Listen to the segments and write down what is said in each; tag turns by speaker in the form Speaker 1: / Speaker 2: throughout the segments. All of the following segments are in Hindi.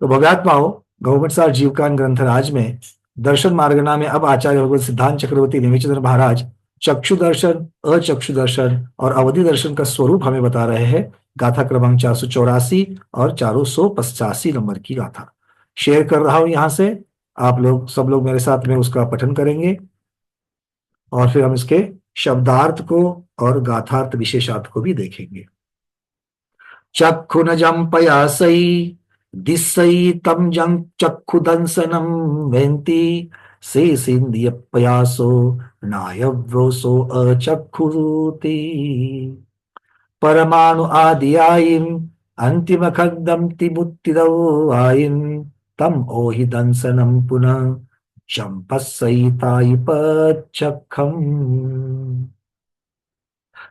Speaker 1: तो भव्यात्माओं, गवर्नमेंट सार जीवकान ग्रंथराज में दर्शन मार्गना में अब आचार्य भगवत सिद्धांत चक्रवर्ती निमिचंद्र महाराज चक्षु दर्शन, अचक्षु दर्शन और अवधि दर्शन का स्वरूप हमें बता रहे हैं। गाथा क्रमांक 484 और 485 नंबर की गाथा शेयर कर रहा हूं यहां से। आप लोग सब लोग मेरे साथ में उसका पठन करेंगे और फिर हम इसके शब्दार्थ को और गाथार्थ विशेषार्थ को भी देखेंगे। चक्षुनजं पयासै दिस्सै तं जं चक्षुदंसनं वेन्ति शेषेन्द्रिय पयासो नायव्रोसो अचक्षुरुति परमाणु आदियायिम अंतिम खंडम तिमुत्तिदो आयिम तम ओहि दंसनं पुनः चंपसैताइपचखम।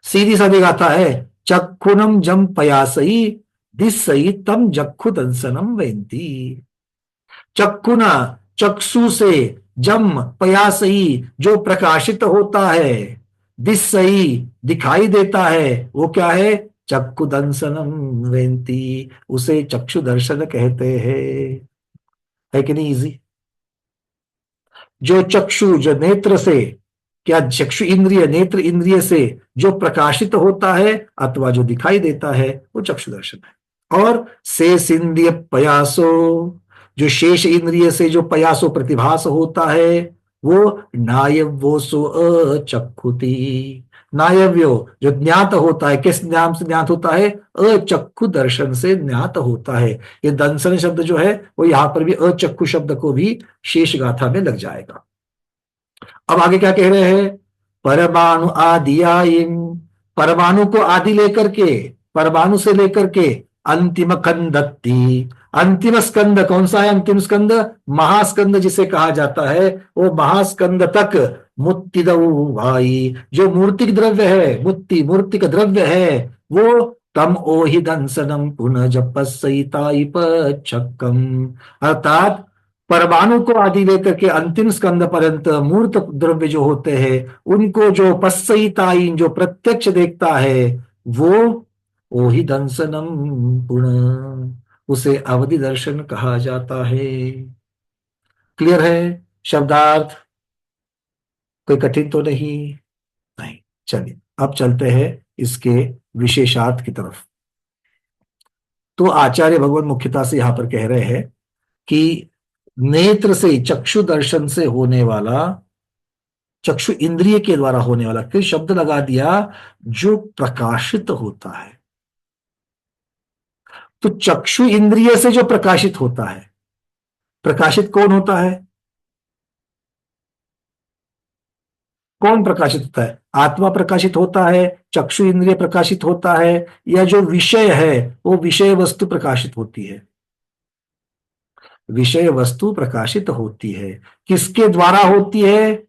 Speaker 1: सीधी सादी गाथा है। चक्षुनम जम पयासई दिसई तम जक्षु दंसनम वेंती। चक्षुना, चक्षु से, जम पयासई जो प्रकाशित होता है, दिसई दिखाई देता है, वो क्या है? चक्षु दंसनम वेंती, उसे चक्षु दर्शन कहते हैं। है कि नहीं इजी? जो चक्षु, जो नेत्र से, क्या चक्षु इंद्रिय नेत्र इंद्रिय से जो प्रकाशित होता है अथवा जो दिखाई देता है वो चक्षु दर्शन है। और शेष इंद्रिय पयासो, जो शेष इंद्रिय से जो पयासो प्रतिभास होता है वो नायव्योसो अचक्षुति। नायव्यो जो ज्ञात होता है, किस नाम से ज्ञात होता है? अचक्षु दर्शन से ज्ञात होता है। ये दंसन शब्द जो है वो यहां पर भी अचक्षु शब्द को भी शेष गाथा में लग जाएगा। अब आगे क्या कह रहे हैं? परमाणु आदियायिम, परमाणु को आदि लेकर के, परमाणु से लेकर के अंतिम खंडत्ति, अंतिम स्कंद कौन सा है? अंतिम स्कंद महास्कंद जिसे कहा जाता है, वो महास्कंद तक मुत्तिदौ भाई, जो मूर्तिक द्रव्य है, मुत्ति मूर्तिक द्रव्य है, वो तम ओहि दंसनम पुनः जपसैताइप छक्कम, अर्थात परमाणु को आदि लेकर के अंतिम स्कंद पर्यंत मूर्त द्रव्य जो होते हैं उनको जो पस्सईताइन जो प्रत्यक्ष देखता है वो ओहि दंसनम पुनः, उसे अवधि दर्शन कहा जाता है। क्लियर है? शब्दार्थ कोई कठिन तो नहीं? नहीं। चलिए अब चलते हैं इसके विशेषार्थ की तरफ। तो आचार्य भगवान मुख्यता से यहां पर कह रहे हैं कि नेत्र से, चक्षु दर्शन से होने वाला, चक्षु इंद्रिय के द्वारा होने वाला, फिर शब्द लगा दिया जो प्रकाशित होता है। तो चक्षु इंद्रिय से जो प्रकाशित होता है, प्रकाशित कौन होता है? कौन प्रकाशित होता है? आत्मा प्रकाशित होता है, चक्षु इंद्रिय प्रकाशित होता है, या जो विषय है वो विषय वस्तु प्रकाशित होती है? विषय वस्तु प्रकाशित होती है। किसके द्वारा होती है?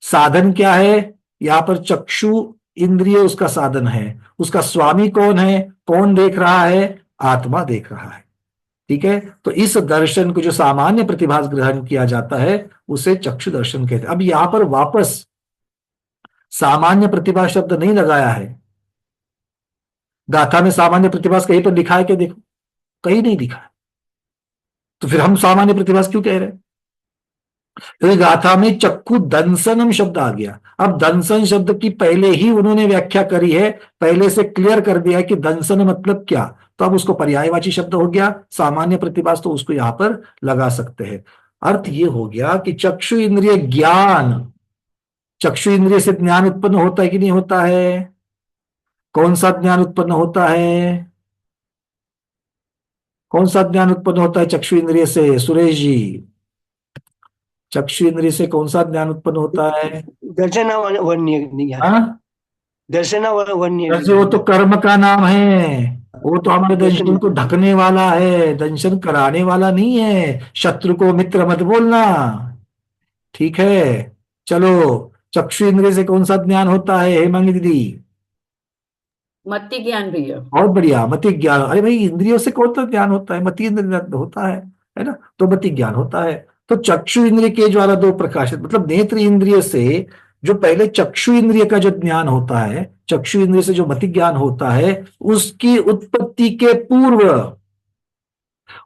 Speaker 1: साधन क्या है? यहां पर चक्षु इंद्रिय उसका साधन है। उसका स्वामी कौन है? कौन देख रहा है? आत्मा देख रहा है। ठीक है, तो इस दर्शन को जो सामान्य प्रतिभास ग्रहण किया जाता है उसे चक्षु दर्शन कहते हैं। अब यहां पर वापस सामान्य प्रतिभा शब्द नहीं लगाया है। गाथा में सामान्य प्रतिभास कहीं पर लिखा है क्या? देखो, कहीं नहीं लिखा है। तो फिर हम सामान्य प्रतिभास क्यों कह रहे हैं? क्योंकि गाथा में चक्षु दंसनम शब्द आ गया। अब दंसन शब्द की पहले ही उन्होंने व्याख्या करी है, पहले से क्लियर कर दिया है कि दंसन मतलब क्या। तो अब उसको पर्यायवाची शब्द हो गया, सामान्य प्रतिभास, तो उसको यहां पर लगा सकते हैं। अर्थ ये हो गया कि चक्षु इंद्रिय ज्ञान, चक्षु इंद्रिय से ज्ञान उत्पन्न होता है कि नहीं होता है? कौन सा ज्ञान उत्पन्न होता है? कौन सा ज्ञान उत्पन्न होता है चक्षु इंद्रिय से? सुरेश जी, चक्षु इंद्रिय से कौन सा ज्ञान उत्पन्न होता है?
Speaker 2: दर्शनावन्य,
Speaker 1: हाँ,
Speaker 2: दर्शनावन्य,
Speaker 1: जैसे वो तो कर्म का नाम है, वो तो हमारे
Speaker 2: दर्शन।
Speaker 1: दंशन को ढकने वाला है, दंशन कराने वाला नहीं है। शत्रु को मित्र मत बोलना, ठीक है? चलो, चक्षु इंद्रिय से कौन सा ज्ञान होता है हेमांगी दीदी?
Speaker 3: मति ज्ञान भैया।
Speaker 1: बहुत बढ़िया, मति ज्ञान। अरे भाई, इंद्रियों से कौन सा ज्ञान होता है? मति इंद्रिय होता है ना? तो मति ज्ञान होता है। तो चक्षु इंद्रिय के द्वारा दो प्रकाशित, मतलब नेत्र इंद्रिय से जो पहले चक्षु इंद्रिय का जो ज्ञान होता है, चक्षु इंद्रिय से जो मति ज्ञान होता है, उसकी उत्पत्ति के पूर्व,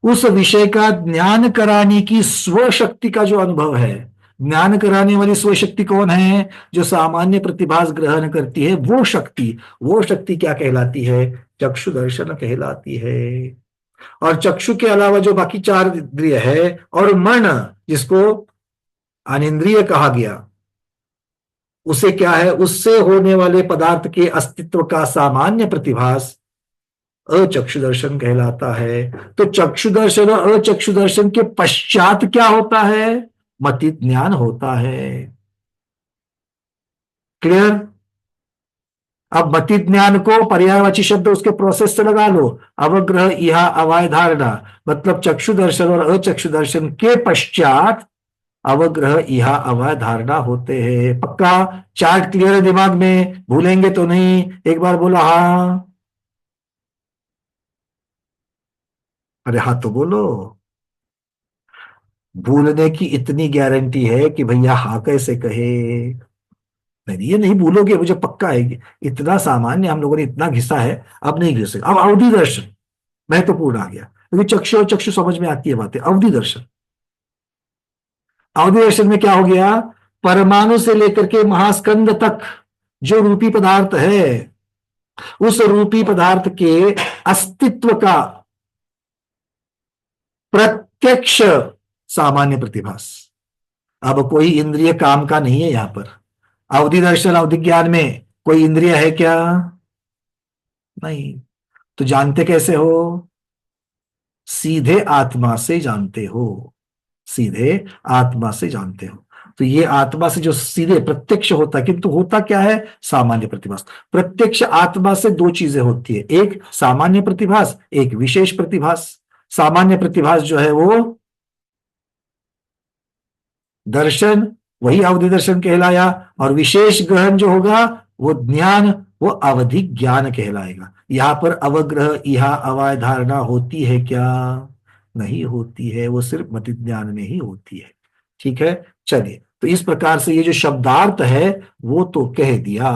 Speaker 1: उस विषय का ज्ञान कराने की स्वशक्ति का जो अनुभव है, ज्ञान कराने वाली स्वशक्ति कौन है? जो सामान्य प्रतिभास ग्रहण करती है वो शक्ति। वो शक्ति क्या कहलाती है? चक्षु दर्शन कहलाती है। और चक्षु के अलावा जो बाकी चार इंद्रिय है और मन, जिसको अनिंद्रिय कहा गया, उसे क्या है? उससे होने वाले पदार्थ के अस्तित्व का सामान्य प्रतिभास अचक्षु दर्शन कहलाता है। तो चक्षु दर्शन और अचक्षु दर्शन के पश्चात क्या होता है? मति ज्ञान होता है। क्लियर? अब मति ज्ञान को पर्यायवाची शब्द उसके प्रोसेस से लगा लो। अवग्रह इहा अवाय धारणा, मतलब चक्षु दर्शन और अचक्षु दर्शन के पश्चात अवग्रह इहा अवाय धारणा होते हैं। पक्का? चार्ट क्लियर है दिमाग में? भूलेंगे तो नहीं? एक बार बोलो हाँ। अरे हाँ तो बोलो। भूलने की इतनी गारंटी है कि भैया हाँ कैसे कहे? नहीं, ये नहीं भूलोगे, मुझे पक्का है। इतना सामान्य हम लोगों ने इतना घिसा है, अब नहीं घिसे। अब अवधि दर्शन महत्वपूर्ण आ गया, क्योंकि चक्षु और चक्षु समझ में आती है बातें। अवधि दर्शन, अवधि दर्शन में क्या हो गया? परमाणु से लेकर के महास्कंद तक जो रूपी पदार्थ है, उस रूपी पदार्थ के अस्तित्व का प्रत्यक्ष सामान्य प्रतिभास। अब कोई इंद्रिय काम का नहीं है यहां पर। अवधि दर्शन, अवधि ज्ञान में कोई इंद्रिय है क्या? नहीं। तो जानते कैसे हो? सीधे आत्मा से जानते हो, सीधे आत्मा से जानते हो। तो ये आत्मा से जो सीधे प्रत्यक्ष होता है, किंतु होता क्या है? सामान्य प्रतिभास। प्रत्यक्ष आत्मा से दो चीजें होती है, एक सामान्य प्रतिभास, एक विशेष प्रतिभास। सामान्य प्रतिभास जो है वो दर्शन, वही अवधि दर्शन कहलाया। और विशेष ग्रहण जो होगा वो ज्ञान, वो अवधि ज्ञान कहलाएगा। यहां पर अवग्रह इहा अवाय धारणा होती है क्या? नहीं होती है, वो सिर्फ मति ज्ञान में ही होती है। ठीक है, चलिए। तो इस प्रकार से ये जो शब्दार्थ है वो तो कह दिया।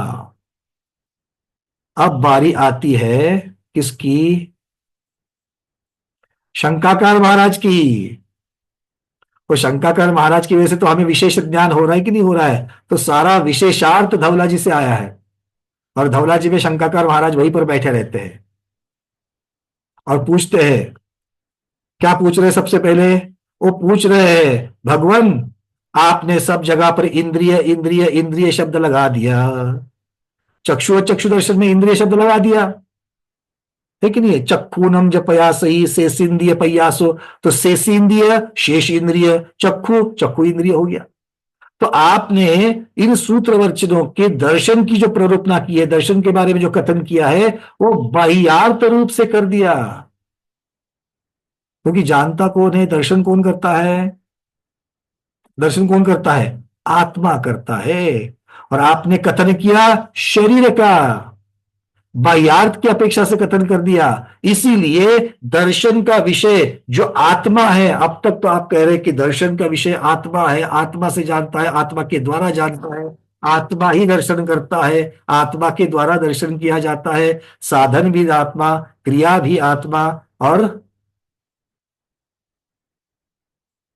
Speaker 1: अब बारी आती है किसकी? शंकाकार महाराज की। तो शंकाकार महाराज की वजह से तो हमें विशेष ज्ञान हो रहा है कि नहीं हो रहा है? तो सारा विशेषार्थ धवला जी से आया है, और धवला जी में शंकाकार महाराज वहीं पर बैठे रहते हैं और पूछते हैं। क्या पूछ रहे हैं? सबसे पहले वो पूछ रहे हैं, भगवान आपने सब जगह पर इंद्रिय इंद्रिय इंद्रिय शब्द लगा दिया, चक्षु और चक्षु दर्शन में इंद्रिय शब्द लगा दिया है कि नहीं? चक्षुनम जपयासई शेषेंद्रिय पयासो, तो शेषेंद्रिय शेष इंद्रिय, चक्षु चक्षु इंद्रिय हो गया। तो आपने इन सूत्रवचनों के दर्शन की जो प्ररूपना की है, दर्शन के बारे में जो कथन किया है, वो बाह्यार्थ रूप से कर दिया। क्योंकि जानता कौन है? दर्शन कौन करता है? दर्शन कौन करता है? आत्मा करता है। और आपने कथन किया शरीर का, बाह्यार्थ की अपेक्षा से कथन कर दिया। इसीलिए दर्शन का विषय जो आत्मा है, अब तक तो आप कह रहे हैं कि दर्शन का विषय आत्मा है, आत्मा से जानता है, आत्मा के द्वारा जानता है, आत्मा ही दर्शन करता है, आत्मा के द्वारा दर्शन किया जाता है, साधन भी आत्मा, क्रिया भी आत्मा, और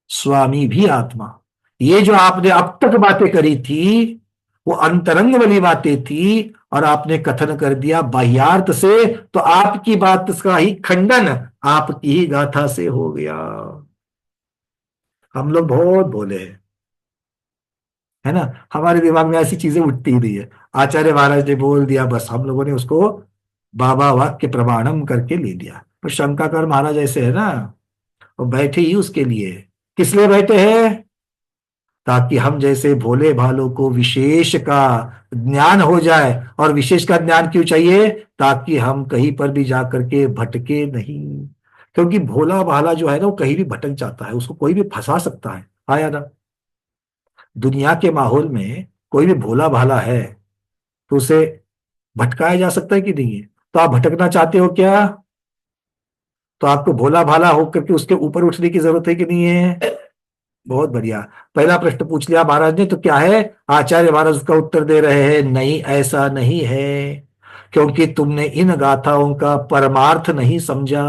Speaker 1: स्वामी भी आत्मा। ये जो आपने अब तक बातें करी थी वो अंतरंग वाली बातें थी, और आपने कथन कर दिया बाह्यार्थ से, तो आपकी बात का ही खंडन आपकी ही गाथा से हो गया। हम लोग बहुत बोले हैं, है ना? हमारे दिमाग में ऐसी चीजें उठती ही नहीं है। आचार्य महाराज ने बोल दिया, बस हम लोगों ने उसको बाबा वाक्य प्रमाणम करके ले लिया। पर शंकाकार महाराज ऐसे है ना, वो बैठे ही उसके लिए। किस लिए बैठे हैं? ताकि हम जैसे भोले भालों को विशेष का ज्ञान हो जाए। और विशेष का ज्ञान क्यों चाहिए? ताकि हम कहीं पर भी जाकर के भटके नहीं। क्योंकि भोला भाला जो है ना, वो कहीं भी भटक जाता है, उसको कोई भी फंसा सकता है। आया ना? दुनिया के माहौल में कोई भी भोला भाला है तो उसे भटकाया जा सकता है कि नहीं है? तो आप भटकना चाहते हो क्या? तो आपको भोला भाला होकर के उसके ऊपर उठने की जरूरत है कि नहीं है? बहुत बढ़िया। पहला प्रश्न पूछ लिया महाराज ने, तो क्या है? आचार्य महाराज उसका उत्तर दे रहे हैं, नहीं ऐसा नहीं है, क्योंकि तुमने इन गाथाओं का परमार्थ नहीं समझा।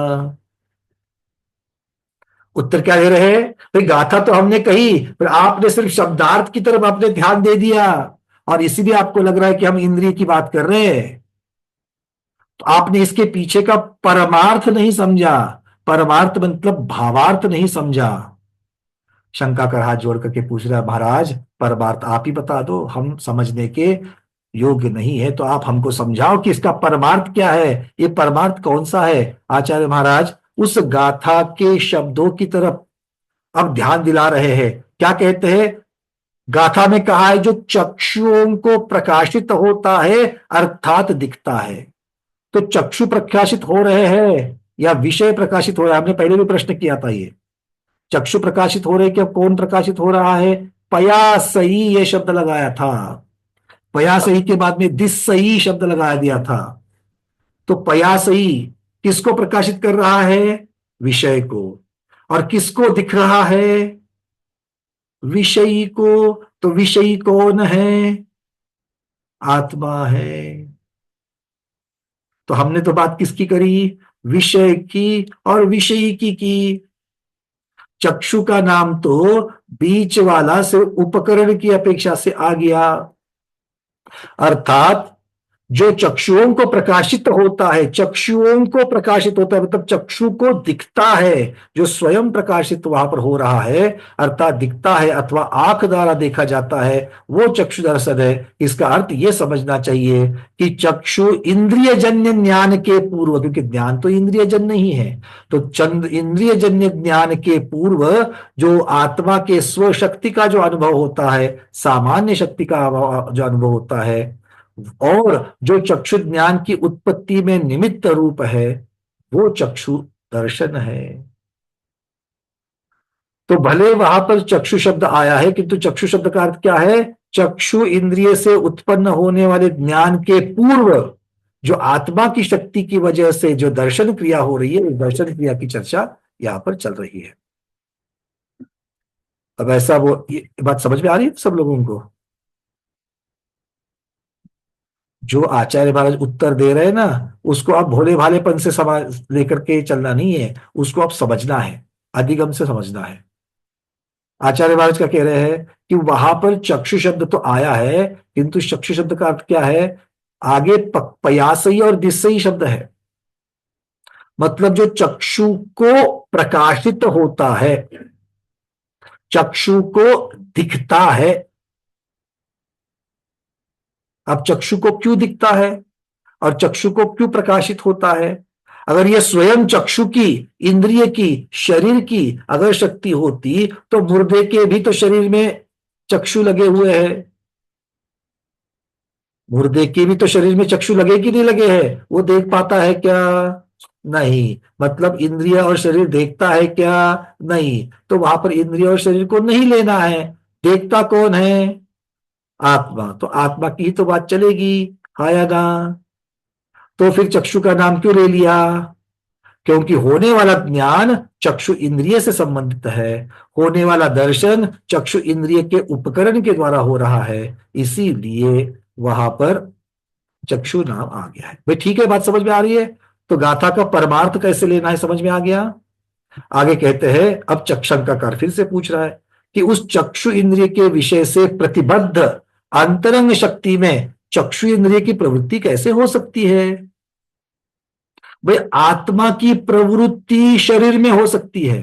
Speaker 1: उत्तर क्या दे रहे हैं? भाई गाथा तो हमने कही, पर आपने सिर्फ शब्दार्थ की तरफ आपने ध्यान दे दिया, और इसीलिए आपको लग रहा है कि हम इंद्रिय की बात कर रहे हैं। तो आपने इसके पीछे का परमार्थ नहीं समझा, परमार्थ मतलब भावार्थ नहीं समझा। शंका कर हाथ जोड़ करके पूछ रहा है, महाराज परमार्थ आप ही बता दो, हम समझने के योग्य नहीं है, तो आप हमको समझाओ कि इसका परमार्थ क्या है, ये परमार्थ कौन सा है। आचार्य महाराज उस गाथा के शब्दों की तरफ अब ध्यान दिला रहे हैं। क्या कहते हैं? गाथा में कहा है जो चक्षुओं को प्रकाशित होता है अर्थात दिखता है। तो चक्षु प्रकाशित हो रहे हैं या विषय प्रकाशित हो रहा है? हमने पहले भी प्रश्न किया था ये। चक्षु प्रकाशित हो रहे क्या? कौन प्रकाशित हो रहा है? पयासई ये शब्द लगाया था, पयासई के बाद में दिसई शब्द लगा दिया था। तो पयासई किसको प्रकाशित कर रहा है? विषय को। और किसको दिख रहा है? विषयी को। तो विषयी कौन है? आत्मा है। तो हमने तो बात किसकी करी? विषय की और विषयी की। चक्षु का नाम तो बीच वाला से उपकरण की अपेक्षा से आ गया, अर्थात जो चक्षुओं को प्रकाशित होता है, चक्षुओं को प्रकाशित होता है मतलब चक्षु को दिखता है, जो स्वयं प्रकाशित वहां पर हो रहा है अर्थात दिखता है अथवा आंख द्वारा देखा जाता है, वो चक्षु दर्शन है। इसका अर्थ यह समझना चाहिए कि चक्षु इंद्रिय जन्य ज्ञान के पूर्व, क्योंकि ज्ञान तो इंद्रिय जन्य ही है, तो चंद इंद्रिय जन्य ज्ञान के पूर्व जो आत्मा के स्वशक्ति का जो अनुभव होता है, सामान्य शक्ति का जो अनुभव होता है, और जो चक्षु ज्ञान की उत्पत्ति में निमित्त रूप है, वो चक्षु दर्शन है। तो भले वहां पर चक्षु शब्द आया है, किंतु चक्षु शब्द का अर्थ क्या है? चक्षु इंद्रिय से उत्पन्न होने वाले ज्ञान के पूर्व जो आत्मा की शक्ति की वजह से जो दर्शन क्रिया हो रही है, उस दर्शन क्रिया की चर्चा यहां पर चल रही है। अब ऐसा वो ये बात समझ में आ रही है सब लोगों को? जो आचार्य महाराज उत्तर दे रहे हैं ना, उसको आप भोले भालेपन से समझ लेकर के चलना नहीं है, उसको आप समझना है, अधिगम से समझना है। आचार्य महाराज क्या कह रहे हैं कि वहां पर चक्षु शब्द तो आया है, किंतु चक्षु शब्द का अर्थ क्या है? आगे पयासई और दिसई शब्द है, मतलब जो चक्षु को प्रकाशित होता है, चक्षु को दिखता है। अब चक्षु को क्यों दिखता है और चक्षु को क्यों प्रकाशित होता है? अगर यह स्वयं चक्षु की, इंद्रिय की, शरीर की अगर शक्ति होती तो मुर्दे के भी तो शरीर में चक्षु लगे हुए हैं, मुर्दे के भी तो शरीर में चक्षु लगे कि नहीं लगे हैं? वो देख पाता है क्या? नहीं। मतलब इंद्रिय और शरीर देखता है क्या? नहीं। तो वहां पर इंद्रिय और शरीर को नहीं लेना है, देखता कौन है? आत्मा। तो आत्मा की ही तो बात चलेगी, हाँ या ना? तो फिर चक्षु का नाम क्यों ले लिया? क्योंकि होने वाला ज्ञान चक्षु इंद्रिय से संबंधित है, होने वाला दर्शन चक्षु इंद्रिय के उपकरण के द्वारा हो रहा है, इसीलिए वहां पर चक्षु नाम आ गया है। भाई ठीक है, बात समझ में आ रही है? तो गाथा का परमार्थ कैसे लेना है समझ में आ गया। आगे कहते हैं, अब शंकाकार फिर से पूछ रहा है कि उस चक्षु इंद्रिय के विषय से प्रतिबद्ध अंतरंग शक्ति में चक्षु इंद्रिय की प्रवृत्ति कैसे हो सकती है? भाई आत्मा की प्रवृत्ति शरीर में हो सकती है,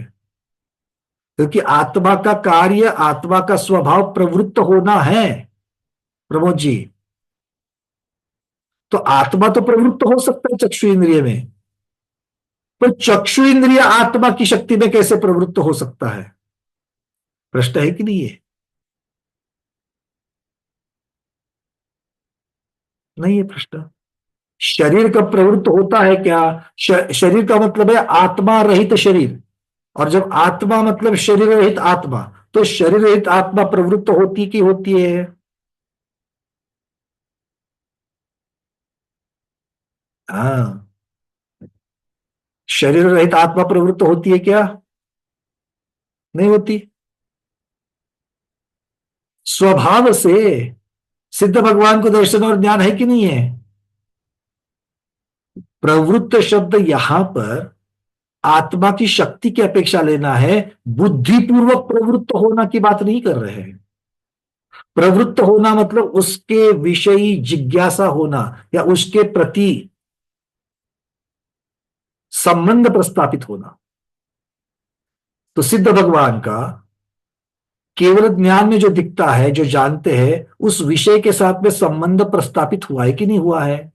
Speaker 1: क्योंकि आत्मा का कार्य, आत्मा का स्वभाव प्रवृत्त होना है प्रमोद जी। तो आत्मा तो प्रवृत्त हो सकता है चक्षु इंद्रिय में, पर चक्षु इंद्रिय आत्मा की शक्ति में कैसे प्रवृत्त हो सकता है? प्रश्न है कि नहीं है? नहीं है प्रश्न। शरीर का प्रवृत्त होता है क्या? शरीर का मतलब है आत्मा रहित शरीर, और जब आत्मा मतलब शरीर रहित आत्मा, तो शरीर रहित आत्मा प्रवृत्त होती की होती है? हाँ, शरीर रहित आत्मा प्रवृत्त होती है क्या? नहीं होती। स्वभाव से सिद्ध भगवान को दर्शन और ज्ञान है कि नहीं है? प्रवृत्त शब्द यहां पर आत्मा की शक्ति की अपेक्षा लेना है, बुद्धिपूर्वक प्रवृत्त होना की बात नहीं कर रहे हैं। प्रवृत्त होना मतलब उसके विषयी जिज्ञासा होना या उसके प्रति संबंध प्रस्थापित होना। तो सिद्ध भगवान का केवल ज्ञान में जो दिखता है, जो जानते हैं, उस विषय के साथ में संबंध प्रस्थापित हुआ है कि नहीं हुआ है?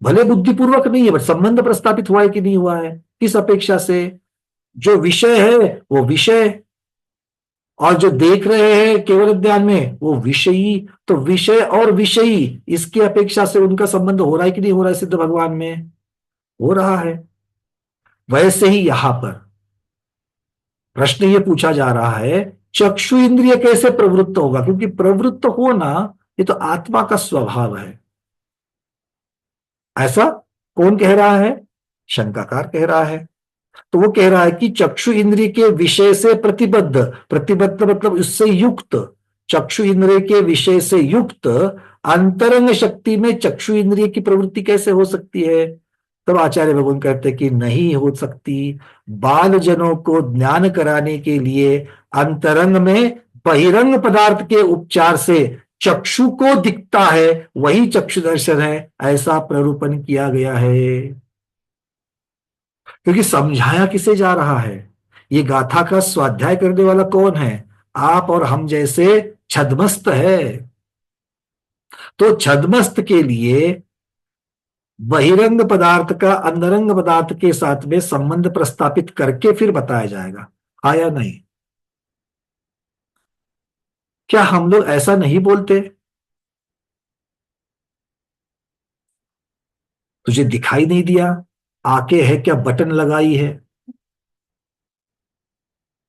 Speaker 1: भले बुद्धिपूर्वक नहीं है, बट संबंध प्रस्थापित हुआ है कि नहीं हुआ है? किस अपेक्षा से? जो विषय है वो विषय, और जो देख रहे हैं केवल ज्ञान में वो विषयी। तो विषय और विषयी, इसकी अपेक्षा से उनका संबंध हो रहा है कि नहीं हो रहा है? सिद्ध भगवान में हो रहा है। वैसे ही यहां पर प्रश्न ये पूछा जा रहा है, चक्षु इंद्रिय कैसे प्रवृत्त होगा? क्योंकि प्रवृत्त होना ये तो आत्मा का स्वभाव है। ऐसा कौन कह रहा है? शंकाकार कह रहा है। तो वो कह रहा है कि चक्षु इंद्रिय के विषय से प्रतिबद्ध, प्रतिबद्ध मतलब उससे युक्त, चक्षु इंद्रिय के विषय से युक्त अंतरंग शक्ति में चक्षु इंद्रिय की प्रवृत्ति कैसे हो सकती है? तब आचार्य भगवान कहते हैं कि नहीं हो सकती। बाल जनों को ज्ञान कराने के लिए अंतरंग में बहिरंग पदार्थ के उपचार से चक्षु को दिखता है, वही चक्षु दर्शन है, ऐसा प्ररूपण किया गया है। क्योंकि समझाया किसे जा रहा है? ये गाथा का स्वाध्याय करने वाला कौन है? आप और हम जैसे छद्मस्त है। तो छद्मस्त के लिए बहिरंग पदार्थ का अंतरंग पदार्थ के साथ में संबंध प्रस्थापित करके फिर बताया जाएगा, आया नहीं? क्या हम लोग ऐसा नहीं बोलते? तुझे दिखाई नहीं दिया, आके है क्या बटन लगाई है?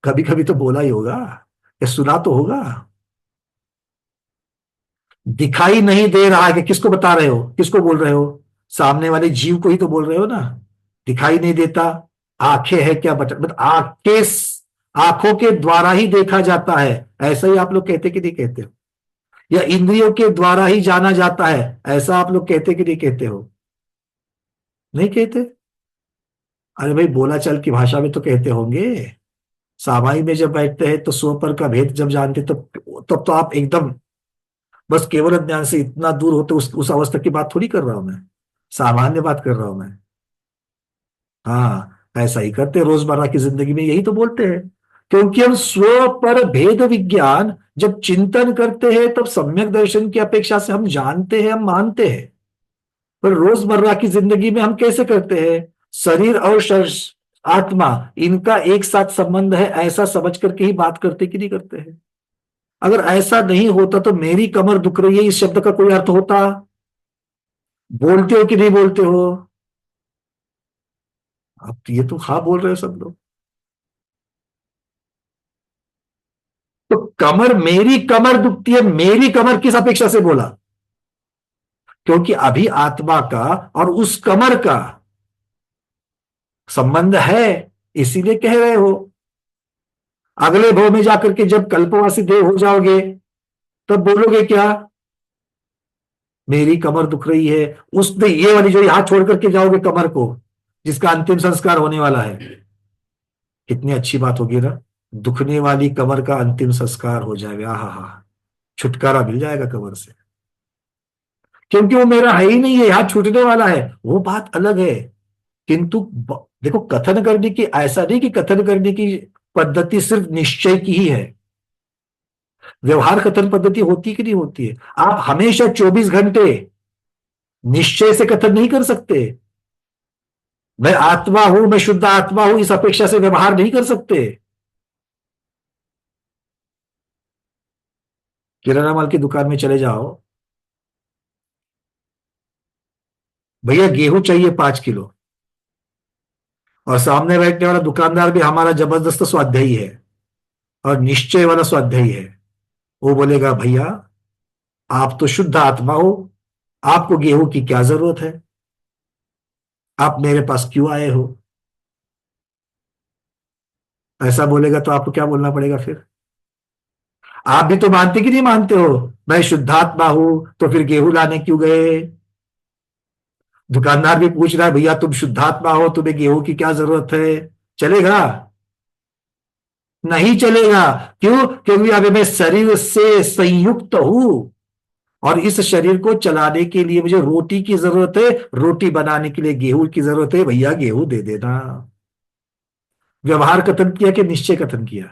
Speaker 1: कभी कभी तो बोला ही होगा या सुना तो होगा। दिखाई नहीं दे रहा है कि किसको बता रहे हो, किसको बोल रहे हो? सामने वाले जीव को ही तो बोल रहे हो ना। दिखाई नहीं देता, आंखें है क्या बटन, मतलब आंखों के द्वारा ही देखा जाता है, ऐसा ही आप लोग कहते कि नहीं कहते हो? या इंद्रियों के द्वारा ही जाना जाता है, ऐसा आप लोग कहते कि नहीं कहते हो? नहीं कहते? अरे भाई, बोला चल की भाषा में तो कहते होंगे। सामाई में जब बैठते हैं तो स्वपर का भेद जब जानते तब तो आप एकदम बस केवल ज्ञान से इतना दूर होते, उस अवस्था की बात थोड़ी कर रहा हूं मैं, सामान्य बात कर रहा हूं मैं। हाँ, ऐसा ही करते रोजमर्रा की जिंदगी में, यही तो बोलते हैं। क्योंकि हम स्व पर भेद विज्ञान जब चिंतन करते हैं तब सम्यक दर्शन की अपेक्षा से हम जानते हैं, हम मानते हैं। पर रोजमर्रा की जिंदगी में हम कैसे करते हैं? शरीर और आत्मा, इनका एक साथ संबंध है ऐसा समझ करके ही बात करते कि नहीं करते हैं? अगर ऐसा नहीं होता तो मेरी कमर दुख रही है इस शब्द का कोई अर्थ होता? बोलते हो कि नहीं बोलते हो? अब ये तो हाँ बोल रहे हो सब लोग। तो कमर, मेरी कमर दुखती है, मेरी कमर किस अपेक्षा से बोला? क्योंकि अभी आत्मा का और उस कमर का संबंध है, इसीलिए कह रहे हो। अगले भव में जाकर के जब कल्पवासी देव हो जाओगे तब बोलोगे क्या? मेरी कमर दुख रही है। उसने ये वाली जो हाथ छोड़ करके जाओगे कमर को, जिसका अंतिम संस्कार होने वाला है, कितनी अच्छी बात होगी ना। दुखने वाली कमर का अंतिम संस्कार हो जाएगा, हा हा, छुटकारा मिल जाएगा कमर से। क्योंकि वो मेरा है ही नहीं है, हाथ छूटने वाला है, वो बात अलग है। किंतु देखो, कथन करने की, ऐसा नहीं कि कथन करने की पद्धति सिर्फ निश्चय की ही है। व्यवहार कथन पद्धति होती कि नहीं होती है? आप हमेशा 24 घंटे निश्चय से कथन नहीं कर सकते। मैं आत्मा हूं, मैं शुद्ध आत्मा हूं, इस अपेक्षा से व्यवहार नहीं कर सकते। किराना माल की दुकान में चले जाओ, भैया गेहूं चाहिए 5 किलो, और सामने बैठने वाला दुकानदार भी हमारा जबरदस्त स्वाध्यायी है और निश्चय वाला स्वाध्यायी है। वो बोलेगा, भैया आप तो शुद्ध आत्मा हो, आपको गेहूं की क्या जरूरत है, आप मेरे पास क्यों आए हो? ऐसा बोलेगा तो आपको क्या बोलना पड़ेगा फिर? आप भी तो मानते कि नहीं मानते हो, मैं शुद्धात्मा हूं, तो फिर गेहूं लाने क्यों गए? दुकानदार भी पूछ रहा है भैया तुम शुद्धात्मा हो, तुम्हें गेहूं की क्या जरूरत है? चलेगा? नहीं चलेगा। क्यों? क्योंकि अभी मैं शरीर से संयुक्त हूं, और इस शरीर को चलाने के लिए मुझे रोटी की जरूरत है, रोटी बनाने के लिए गेहूं की जरूरत है, भैया गेहूं दे देना। व्यवहार कथन किया कि निश्चय कथन किया?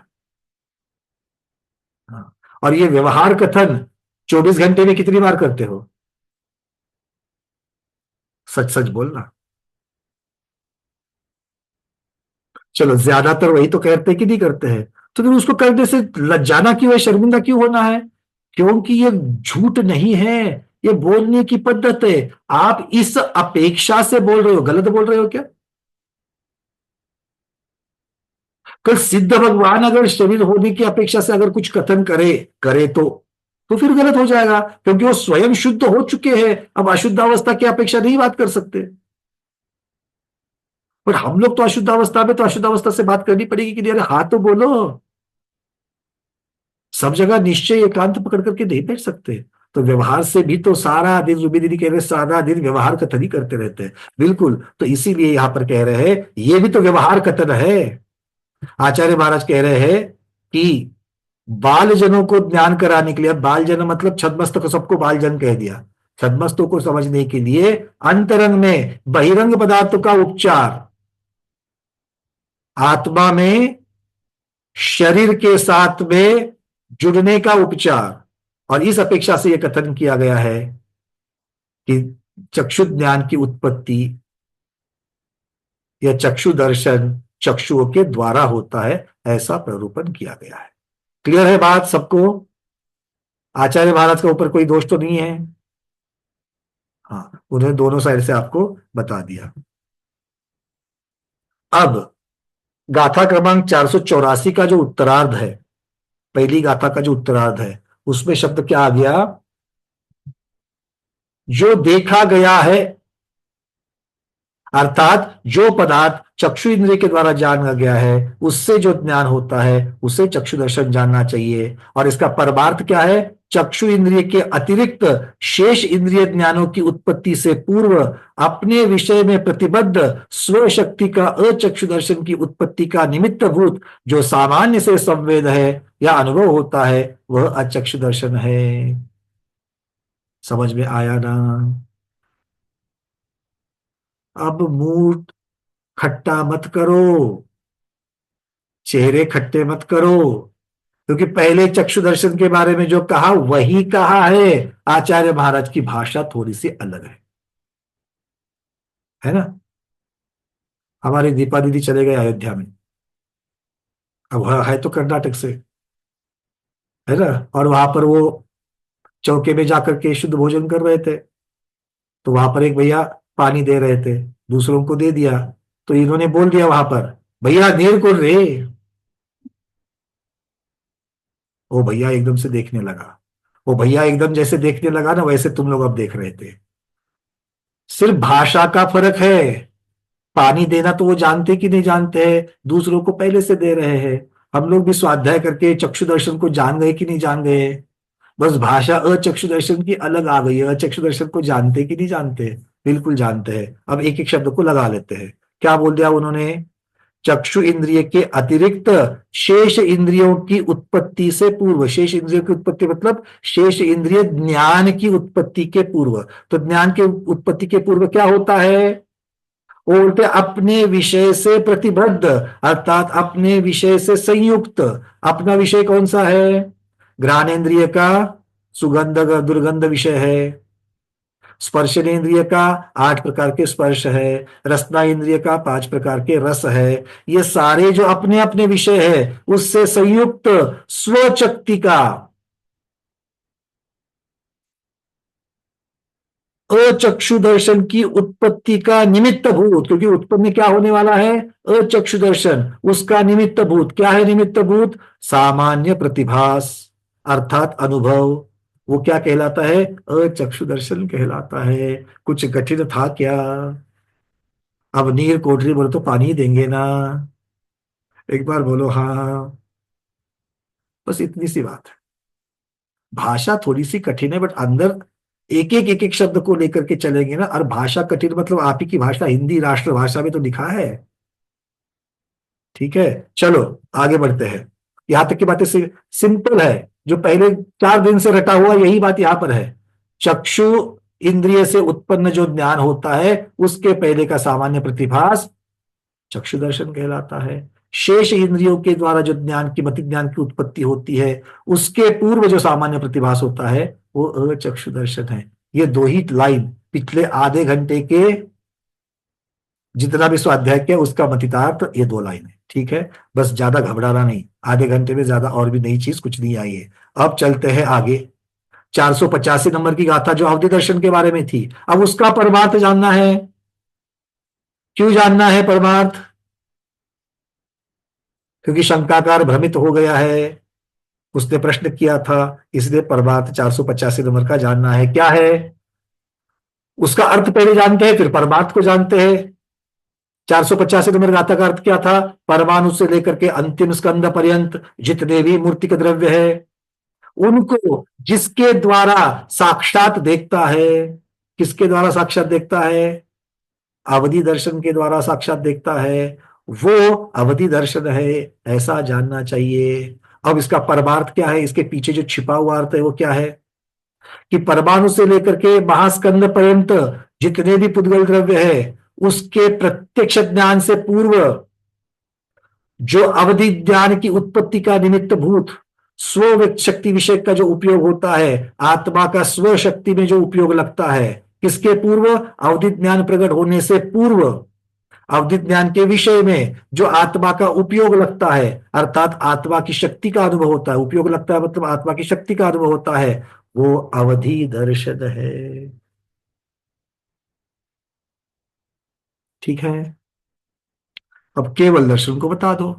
Speaker 1: हाँ। और ये व्यवहार कथन 24 घंटे में कितनी बार करते हो? सच सच बोलना। चलो ज्यादातर वही तो कहते हैं कि नहीं करते हैं, तो फिर उसको करने से लज्जाना क्यों है, शर्मिंदा क्यों होना है? क्योंकि ये झूठ नहीं है, ये बोलने की पद्धत है। आप इस अपेक्षा से बोल रहे हो, गलत बोल रहे हो क्या? कल सिद्ध भगवान अगर शरीर होने की अपेक्षा से अगर कुछ कथन करे करे तो फिर गलत हो जाएगा, क्योंकि वो स्वयं शुद्ध हो चुके हैं, अब अशुद्ध अवस्था की अपेक्षा नहीं बात कर सकते। पर हम लोग तो अशुद्ध अवस्था में, तो अशुद्ध अवस्था से बात करनी पड़ेगी कि नहीं? अरे हाँ तो बोलो। सब जगह निश्चय एकांत पकड़ करके नहीं बैठ सकते। तो व्यवहार से भी तो सारा दिन, रूबी दीदी कह रहे सारा दिन व्यवहार कथन ही करते रहते हैं। बिल्कुल, तो इसीलिए यहां पर कह रहे हैं ये भी तो व्यवहार कथन है। आचार्य महाराज कह रहे हैं कि बाल जनों को ज्ञान कराने के लिए, बाल जन मतलब छदमस्त को सबको बाल जन कह दिया, छदमस्तों को समझने के लिए अंतरंग में बहिरंग पदार्थों का उपचार, आत्मा में शरीर के साथ में जुड़ने का उपचार, और इस अपेक्षा से यह कथन किया गया है कि चक्षु ज्ञान की उत्पत्ति या चक्षु दर्शन चक्षुओं के द्वारा होता है, ऐसा प्ररूपण किया गया है। क्लियर है बात सबको? आचार्य महाराज के ऊपर कोई दोष तो नहीं है? हाँ, उन्होंने दोनों साइड से आपको बता दिया। अब गाथा क्रमांक 484 का जो उत्तरार्ध है, पहली गाथा का जो उत्तरार्ध है, उसमें शब्द क्या आ गया? जो देखा गया है, अर्थात जो पदार्थ चक्षु इंद्रिय के द्वारा जाना गया है, उससे जो ज्ञान होता है उसे चक्षु दर्शन जानना चाहिए। और इसका परमार्थ क्या है? चक्षु इंद्रिय के अतिरिक्त शेष इंद्रिय ज्ञानों की उत्पत्ति से पूर्व अपने विषय में प्रतिबद्ध स्व शक्ति का अचक्षु दर्शन की उत्पत्ति का निमित्त भूत जो सामान्य से संवेद है या अनुभव होता है, वह अचक्षु दर्शन है। समझ में आया ना? अब मुंह खट्टा मत करो, चेहरे खट्टे मत करो, क्योंकि पहले चक्षु दर्शन के बारे में जो कहा वही कहा है। आचार्य महाराज की भाषा थोड़ी सी अलग है ना? हमारी दीपा दीदी चले गए अयोध्या में, अब वह है तो कर्नाटक से, है ना? और वहां पर वो चौके में जाकर के शुद्ध भोजन कर रहे थे, तो वहां पर एक भैया पानी दे रहे थे, दूसरों को दे दिया, तो इन्होंने बोल दिया वहां पर, भैया नीर को रे। वो भैया एकदम से देखने लगा, वो भैया एकदम जैसे देखने लगा ना, वैसे तुम लोग अब देख रहे थे। सिर्फ भाषा का फर्क है। पानी देना तो वो जानते कि नहीं जानते हैं, दूसरों को पहले से दे रहे हैं। हम लोग भी स्वाध्याय करके चक्षु दर्शन को जान गए कि नहीं जान गए? बस भाषा अचक्षु दर्शन की अलग आ गई है। अचक्षु दर्शन को जानते कि नहीं जानते? बिल्कुल जानते हैं। अब एक एक शब्द को लगा लेते हैं। क्या बोल दिया उन्होंने? चक्षु इंद्रिय के अतिरिक्त शेष इंद्रियों की उत्पत्ति से पूर्व, शेष इंद्रियों की उत्पत्ति मतलब शेष इंद्रिय ज्ञान की उत्पत्ति के पूर्व। तो ज्ञान के उत्पत्ति के पूर्व क्या होता है? वो बोलते अपने विषय से प्रतिबद्ध, अर्थात अपने विषय से संयुक्त। अपना विषय कौन सा है? घ्राणेन्द्रिय का सुगंध दुर्गंध विषय है, स्पर्शनेन्द्रिय का 8 प्रकार के स्पर्श है, रसना इंद्रिय का 5 प्रकार के रस है। ये सारे जो अपने अपने विषय है उससे संयुक्त स्वशक्ति का अचक्षु दर्शन की उत्पत्ति का निमित्त भूत, क्योंकि उत्पन्न क्या होने वाला है? अचक्षु दर्शन। उसका निमित्त भूत क्या है? निमित्त भूत सामान्य प्रतिभास, अर्थात अनुभव। वो क्या कहलाता है? अचक्षु दर्शन कहलाता है। कुछ कठिन था क्या? अब नीर कोटरी बोले तो पानी ही देंगे ना? एक बार बोलो हाँ। बस इतनी सी बात है। भाषा थोड़ी सी कठिन है, बट अंदर एक एक शब्द को लेकर के चलेंगे ना। और भाषा कठिन मतलब आप ही की भाषा, हिंदी राष्ट्रभाषा में तो लिखा है। ठीक है, चलो आगे बढ़ते हैं। यहां तक की बातें सिंपल है। जो पहले 4 दिन से रटा हुआ यही बात यहां पर है। चक्षु इंद्रिय से उत्पन्न जो ज्ञान होता है उसके पहले का सामान्य प्रतिभास चक्षु दर्शन कहलाता है। शेष इंद्रियों के द्वारा जो ज्ञान की मति ज्ञान की उत्पत्ति होती है उसके पूर्व जो सामान्य प्रतिभास होता है वो अचक्षु दर्शन है। ये दो ही लाइन पिछले आधे घंटे के जितना भी स्वाध्याय किया उसका मतितार्थ ये 2 लाइन है। ठीक है, बस ज्यादा घबराना नहीं, आधे घंटे में ज्यादा और भी नई चीज कुछ नहीं आई है। अब चलते हैं आगे। 485 नंबर की गाथा जो अवधि दर्शन के बारे में थी, अब उसका परमार्थ जानना है। क्यों जानना है परमार्थ? क्योंकि शंकाकार भ्रमित हो गया है, उसने प्रश्न किया था, इसलिए परमार्थ 485 नंबर का जानना है। क्या है उसका अर्थ पहले जानते हैं फिर परमार्थ को जानते हैं। 485 नंबर गाथा का अर्थ क्या था? परमाणु से लेकर के अंतिम स्कंद पर्यंत जितने भी मूर्तिक द्रव्य है उनको जिसके द्वारा साक्षात देखता है, किसके द्वारा साक्षात देखता है? अवधि दर्शन के द्वारा साक्षात देखता है, वो अवधि दर्शन है, ऐसा जानना चाहिए। अब इसका परमार्थ क्या है? इसके पीछे जो छिपा हुआ अर्थ है वो क्या है कि परमाणु से लेकर के महास्कंद पर्यंत जितने भी पुद्गल द्रव्य है उसके प्रत्यक्ष ज्ञान से पूर्व जो अवधि ज्ञान की उत्पत्ति का निमित्त भूत स्व शक्ति विषय का जो उपयोग होता है, आत्मा का स्व शक्ति में जो उपयोग लगता है, किसके पूर्व? अवधि ज्ञान प्रकट होने से पूर्व अवधि ज्ञान के विषय में जो आत्मा का उपयोग लगता है, अर्थात आत्मा की शक्ति का अनुभव होता है। उपयोग लगता है मतलब आत्मा की शक्ति का अनुभव होता है, वो अवधि दर्शन है। ठीक है, अब केवल दर्शन को बता दो।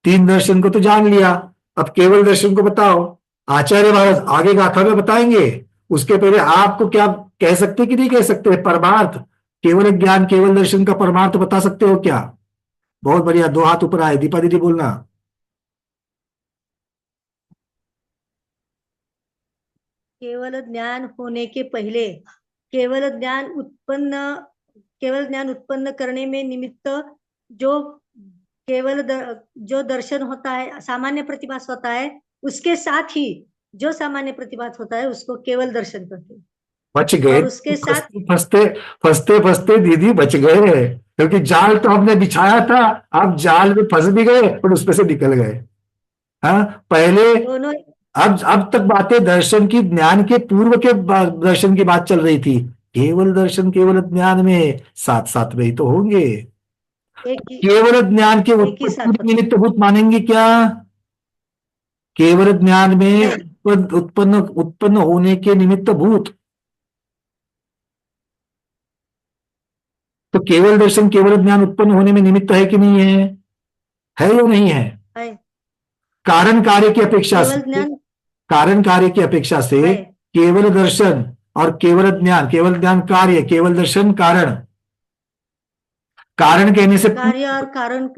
Speaker 1: 3 दर्शन को तो जान लिया, अब केवल दर्शन को बताओ। आचार्य महाराज आगे गाथा में बताएंगे, उसके पहले आपको क्या कह सकते कि नहीं कह सकते? परमार्थ केवल ज्ञान केवल दर्शन का परमार्थ बता सकते हो क्या? बहुत बढ़िया, 2 हाथ ऊपर आए। दीपा दीदी बोलना।
Speaker 4: केवल ज्ञान होने के पहले केवल ज्ञान उत्पन्न करने में निमित्त जो जो दर्शन होता है, सामान्य प्रतिभास होता है, उसके साथ ही जो सामान्य प्रतिभास होता है उसको केवल दर्शन कहते हैं।
Speaker 1: बच गए।
Speaker 4: और उसके साथ
Speaker 1: फंसते फंसते फंसते दीदी बच गए, क्योंकि जाल तो हमने बिछाया था, आप जाल में फंस भी गए और उसमें से निकल गए। हाँ, पहले
Speaker 4: दोनों
Speaker 1: अब तक बातें दर्शन की ज्ञान के पूर्व के दर्शन की बात चल रही थी। केवल दर्शन केवल ज्ञान में साथ साथ में ही तो होंगे। केवल ज्ञान के
Speaker 4: एक ही साथ
Speaker 1: उत्पत्ति निमित्तभूत मानेंगे क्या? केवल ज्ञान में उत्पन्न उत्पन्न होने के निमित्त भूत, तो केवल दर्शन केवल ज्ञान उत्पन्न होने में निमित्त है कि नहीं है? है या नहीं है? कारण कार्य की अपेक्षा से, कारण कार्य की अपेक्षा से केवल दर्शन और केवल ज्ञान कार्य, केवल दर्शन कारण। कारण कहने से
Speaker 4: कार्य और कारण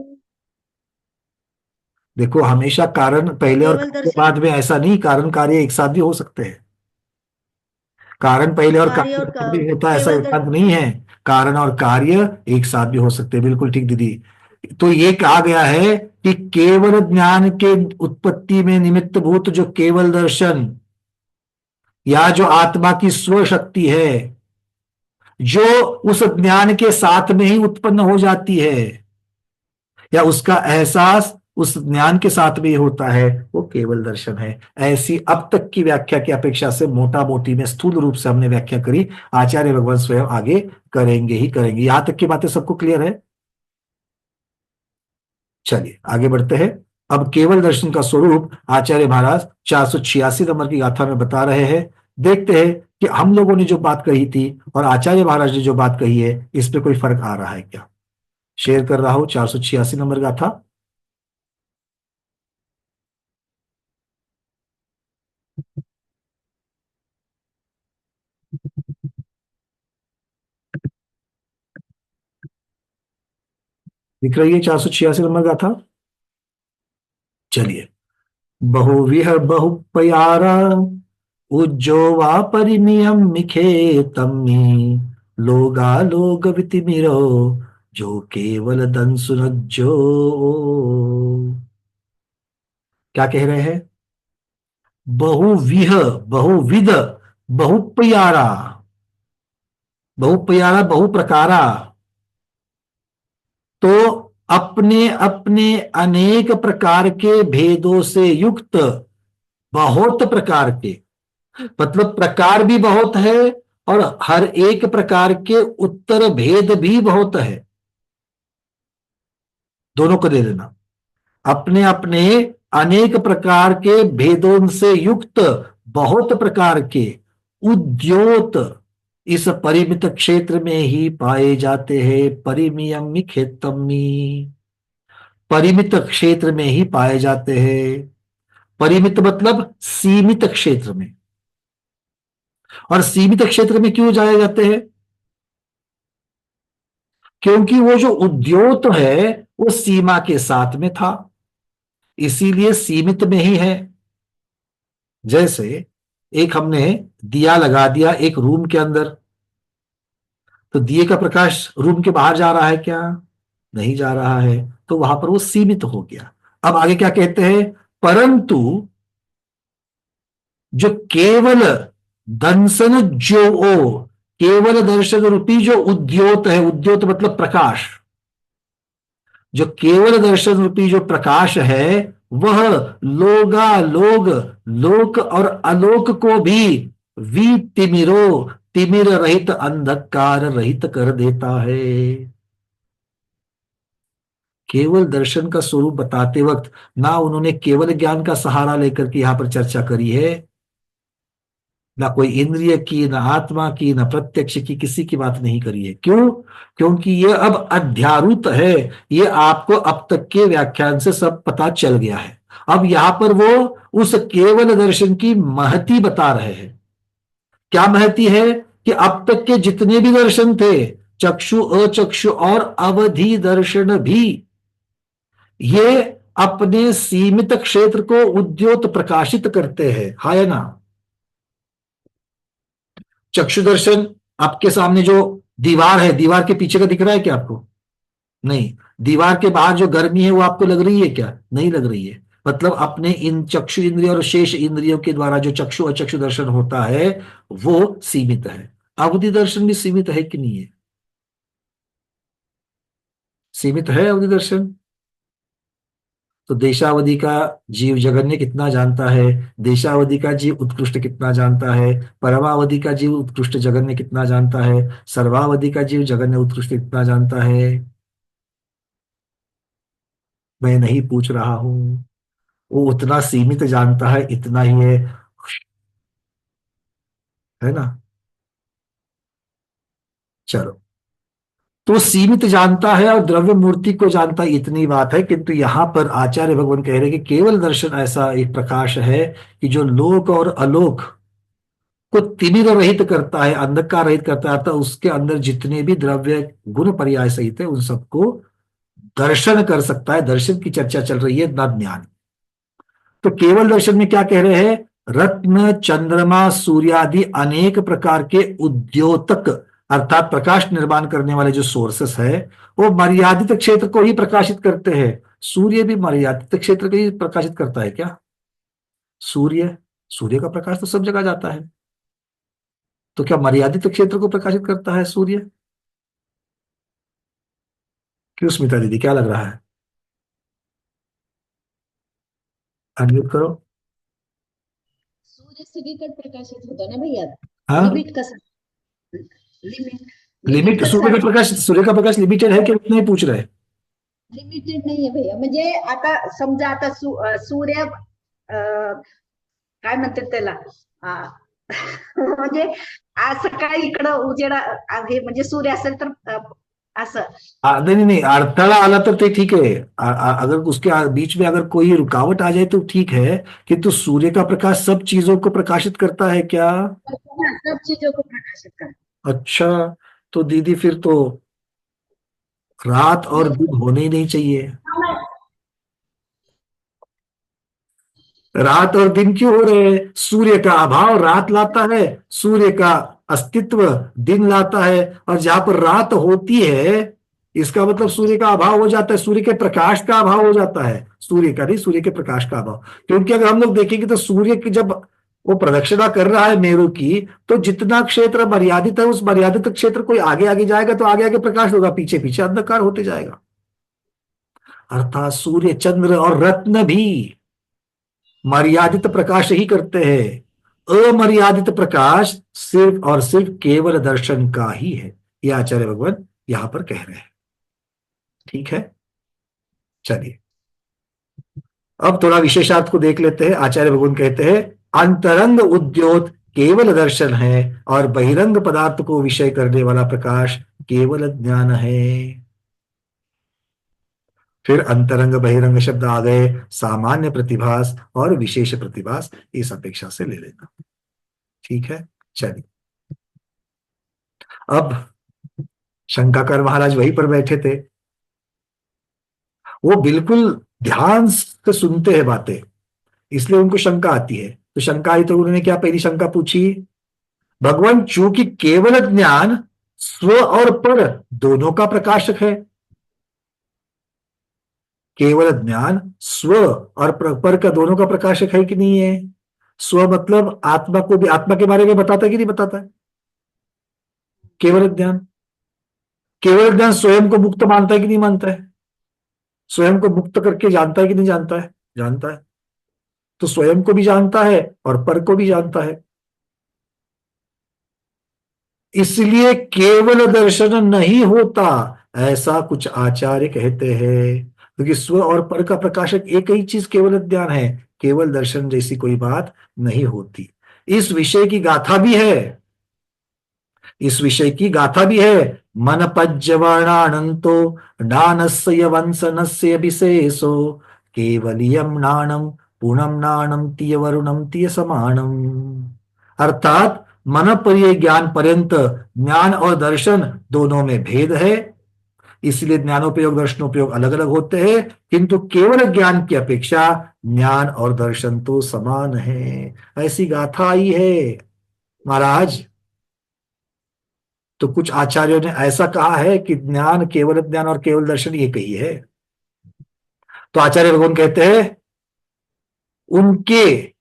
Speaker 1: देखो, हमेशा कारण पहले और बाद में ऐसा नहीं, कारण कार्य एक साथ भी हो सकते हैं। कारण पहले और कार्य भी होता है, ऐसा एक साथ नहीं है। कारण और कार्य एक साथ भी हो सकते हैं। बिल्कुल ठीक दीदी। तो ये कहा गया है कि केवल ज्ञान के उत्पत्ति में निमित्त भूत जो केवल दर्शन या जो आत्मा की स्व शक्ति है, जो उस ज्ञान के साथ में ही उत्पन्न हो जाती है या उसका एहसास उस ज्ञान के साथ में ही होता है, वो केवल दर्शन है। ऐसी अब तक की व्याख्या की अपेक्षा से मोटा मोटी में स्थूल रूप से हमने व्याख्या करी। आचार्य भगवान स्वयं आगे करेंगे ही करेंगे। यहां तक की बातें सबको क्लियर है? चलिए आगे बढ़ते हैं। अब केवल दर्शन का स्वरूप आचार्य महाराज 486 नंबर की गाथा में बता रहे हैं। देखते हैं कि हम लोगों ने जो बात कही थी और आचार्य महाराज ने जो बात कही है, इस पे कोई फर्क आ रहा है क्या? शेयर कर रहा हूं 486 नंबर गाथा। दिख रही है 486 नंबर गाथा? चलिए। बहुविह बहु प्यारा उज्जो वा परिमियम मिखे तम्मी लोगा लोग वितिमिरो जो केवल दन सुनज्जो। क्या कह रहे हैं? बहुविह, बहुविध, बहुप्यारा, बहुप्यारा, बहुप्रकारा। तो अपने अपने अनेक प्रकार के भेदों से युक्त बहुत प्रकार के, मतलब प्रकार भी बहुत है और हर एक प्रकार के उत्तर भेद भी बहुत है। दोनों को दे देना। अपने अपने अनेक प्रकार के भेदों से युक्त बहुत प्रकार के उद्योत इस परिमित क्षेत्र में ही पाए जाते हैं। परिमियमि खेतमी, परिमित क्षेत्र में ही पाए जाते हैं। परिमित मतलब सीमित क्षेत्र में। और सीमित क्षेत्र में क्यों जाए जाते हैं? क्योंकि वो जो उद्योत है वो सीमा के साथ में था, इसीलिए सीमित में ही है। जैसे एक हमने दिया लगा दिया एक रूम के अंदर, तो दिए का प्रकाश रूम के बाहर जा रहा है क्या? नहीं जा रहा है, तो वहां पर वो सीमित हो गया। अब आगे क्या कहते हैं? परंतु जो केवल दंसन जो ओ, केवल दर्शन रूपी जो उद्योत है, उद्योत मतलब प्रकाश, जो केवल दर्शन रूपी जो प्रकाश है वह लोगा लोग, लोक और अलोक को भी तिमिरो, तिमिर रहित, अंधकार रहित कर देता है। केवल दर्शन का स्वरूप बताते वक्त ना उन्होंने केवल ज्ञान का सहारा लेकर के यहां पर चर्चा करी है, ना कोई इंद्रिय की, ना आत्मा की, ना प्रत्यक्ष की, किसी की बात नहीं करी है। क्यों? क्योंकि ये अब अध्यारूत है, ये आपको अब तक के व्याख्यान से सब पता चल गया है। अब यहां पर वो उस केवल दर्शन की महती बता रहे हैं। क्या महती है? कि अब तक के जितने भी दर्शन थे, चक्षु, अचक्षु और अवधि दर्शन भी, ये अपने सीमित क्षेत्र को उद्योत प्रकाशित करते हैं। हाँ या ना? चक्षु दर्शन, आपके सामने जो दीवार है, दीवार के पीछे का दिख रहा है क्या आपको? नहीं। दीवार के बाहर जो गर्मी है वो आपको लग रही है क्या? नहीं लग रही है। मतलब अपने इन चक्षु इंद्रिय और शेष इंद्रियों के द्वारा जो चक्षु अचक्षु दर्शन होता है वो सीमित है। अवधि दर्शन भी सीमित है कि नहीं है? सीमित है अवधि दर्शन। तो देशावधि का जीव जगन्य कितना जानता है, देशावधि का जीव उत्कृष्ट कितना जानता है, परमावधि का जीव उत्कृष्ट जगन्य कितना जानता है, सर्वावधि का जीव जगन्य उत्कृष्ट कितना जानता है? मैं नहीं पूछ रहा हूं, वो उतना सीमित जानता है, इतना ही है ना? चलो, तो सीमित जानता है और द्रव्य मूर्ति को जानता है, इतनी बात है। किंतु यहां पर आचार्य भगवान कह रहे हैं कि केवल दर्शन ऐसा एक प्रकाश है कि जो लोक और अलोक को तिमिर रहित करता है, अंधकार रहित करता है, तो उसके अंदर जितने भी द्रव्य गुण पर्याय सहित है उन सबको दर्शन कर सकता है। दर्शन की चर्चा चल रही है, न ज्ञान। तो केवल दर्शन में क्या कह रहे हैं? रत्न, चंद्रमा, सूर्यादि अनेक प्रकार के उद्योतक अर्थात प्रकाश निर्माण करने वाले जो सोर्सेस है वो मर्यादित क्षेत्र को ही प्रकाशित करते हैं। सूर्य भी मर्यादित क्षेत्र को ही प्रकाशित करता है क्या? सूर्य, सूर्य का प्रकाश तो सब जगह जाता है, तो क्या मर्यादित क्षेत्र को प्रकाशित करता है सूर्य? क्यों स्मिता दीदी, क्या लग रहा है? अनम्यूट करो।
Speaker 5: सूर्य सगळीकडे प्रकाशित होतो ना भैया.
Speaker 1: हाँ,
Speaker 5: लिमिट कसं? लिमिट
Speaker 1: लिमिट सूर्य का प्रकाश लिमिटेड है कि उतना ही पूछ रहे हैं?
Speaker 5: लिमिटेड नाहीये भैया. म्हणजे आता समजा आता सूर्य काय म्हणतात त्याला म्हणजे आज सकाळी इकडं उजेडा हे म्हणजे सूर्य असेल तर असं.
Speaker 1: नहीं नहीं नहीं, अड़थड़ा आला तो ठीक है। अगर उसके बीच में अगर कोई रुकावट आ जाए तो ठीक है, किंतु सूर्य का प्रकाश सब चीजों को प्रकाशित करता है क्या?
Speaker 5: सब चीजों को प्रकाशित करता.
Speaker 1: अच्छा, तो दीदी फिर तो रात और दिन होने ही नहीं चाहिए। रात और दिन क्यों हो रहे हैं? सूर्य का अभाव रात लाता है, सूर्य का अस्तित्व दिन लाता है। और जहां पर रात होती है इसका मतलब सूर्य का अभाव हो जाता है, सूर्य के प्रकाश का अभाव हो जाता है, सूर्य का नहीं, सूर्य के प्रकाश का अभाव। क्योंकि अगर हम लोग देखेंगे तो सूर्य की जब वो प्रदक्षिणा कर रहा है मेरु की, तो जितना क्षेत्र मर्यादित है उस मर्यादित क्षेत्र कोई आगे आगे जाएगा तो आगे आगे प्रकाश होगा, पीछे पीछे अंधकार होते जाएगा। अर्थात सूर्य, चंद्र और रत्न भी मर्यादित प्रकाश ही करते हैं। अमर्यादित प्रकाश सिर्फ और सिर्फ केवल दर्शन का ही है, यह आचार्य भगवान यहां पर कह रहे हैं। ठीक है, चलिए अब थोड़ा विशेषार्थ को देख लेते हैं। आचार्य भगवान कहते हैं अंतरंग उद्योत केवल दर्शन है और बहिरंग पदार्थ को विषय करने वाला प्रकाश केवल ज्ञान है। फिर अंतरंग बहिरंग शब्द आ गए, सामान्य प्रतिभास और विशेष प्रतिभास, इस अपेक्षा से ले लेना। ठीक है, चलिए अब शंकाकार महाराज वहीं पर बैठे थे, वो बिल्कुल ध्यान से सुनते हैं बातें, इसलिए उनको शंका आती है। तो शंका आई तो उन्होंने क्या पहली शंका पूछी? भगवान चूंकि केवल ज्ञान स्व और पर दोनों का प्रकाशक है, केवल ज्ञान स्व और पर का दोनों का प्रकाशक है कि नहीं है? स्व मतलब आत्मा को भी, आत्मा के बारे में बताता है कि नहीं बताता है? केवल ज्ञान स्वयं को मुक्त मानता है कि नहीं मानता है? स्वयं को मुक्त करके जानता है कि नहीं जानता है? जानता है। तो स्वयं को भी जानता है और पर को भी जानता है, इसलिए केवल दर्शन नहीं होता ऐसा कुछ आचार्य कहते हैं। क्योंकि स्व और पर का प्रकाशक एक ही चीज केवल ज्ञान है, केवल दर्शन जैसी कोई बात नहीं होती। इस विषय की गाथा भी है, इस विषय की गाथा भी है। मन पज्जवर्णानंतो नानस्य वंशनस्य विशेषो केवलियम नाणम पूर्णम नाणम तीय वरुणम तीय समानम। अर्थात मन पर्य ज्ञान पर्यंत ज्ञान और दर्शन दोनों में भेद है, इसलिए ज्ञानोपयोग दर्शनोपयोग अलग अलग होते हैं, किंतु केवल ज्ञान की अपेक्षा ज्ञान और दर्शन तो समान है। ऐसी गाथा आई है महाराज। तो कुछ आचार्यों ने ऐसा कहा है कि ज्ञान, केवल ज्ञान और केवल दर्शन एक ही है। तो आचार्य भगवान कहते हैं उनके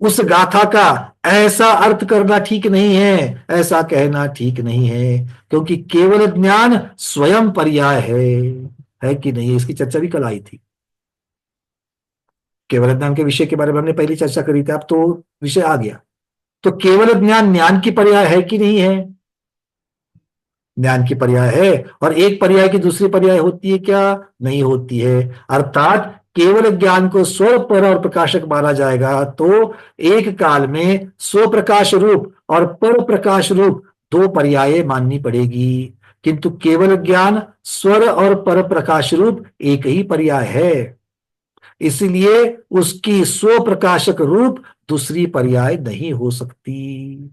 Speaker 1: उस गाथा का ऐसा अर्थ करना ठीक नहीं है, ऐसा कहना ठीक नहीं है, क्योंकि केवल ज्ञान स्वयं पर्याय है कि नहीं? इसकी चर्चा भी कल आई थी। केवल ज्ञान के विषय के बारे में हमने पहले चर्चा करी थी, अब तो विषय आ गया। तो केवल ज्ञान की पर्याय है कि नहीं है? ज्ञान की पर्याय है, और एक पर्याय की दूसरी पर्याय होती है क्या? नहीं होती है। अर्थात केवल ज्ञान को स्व पर और प्रकाशक माना जाएगा तो एक काल में स्व प्रकाश रूप और पर प्रकाश रूप दो पर्याय माननी पड़ेगी, किंतु केवल ज्ञान स्वर और पर प्रकाश रूप एक ही पर्याय है, इसलिए उसकी स्व प्रकाशक रूप दूसरी पर्याय नहीं हो सकती।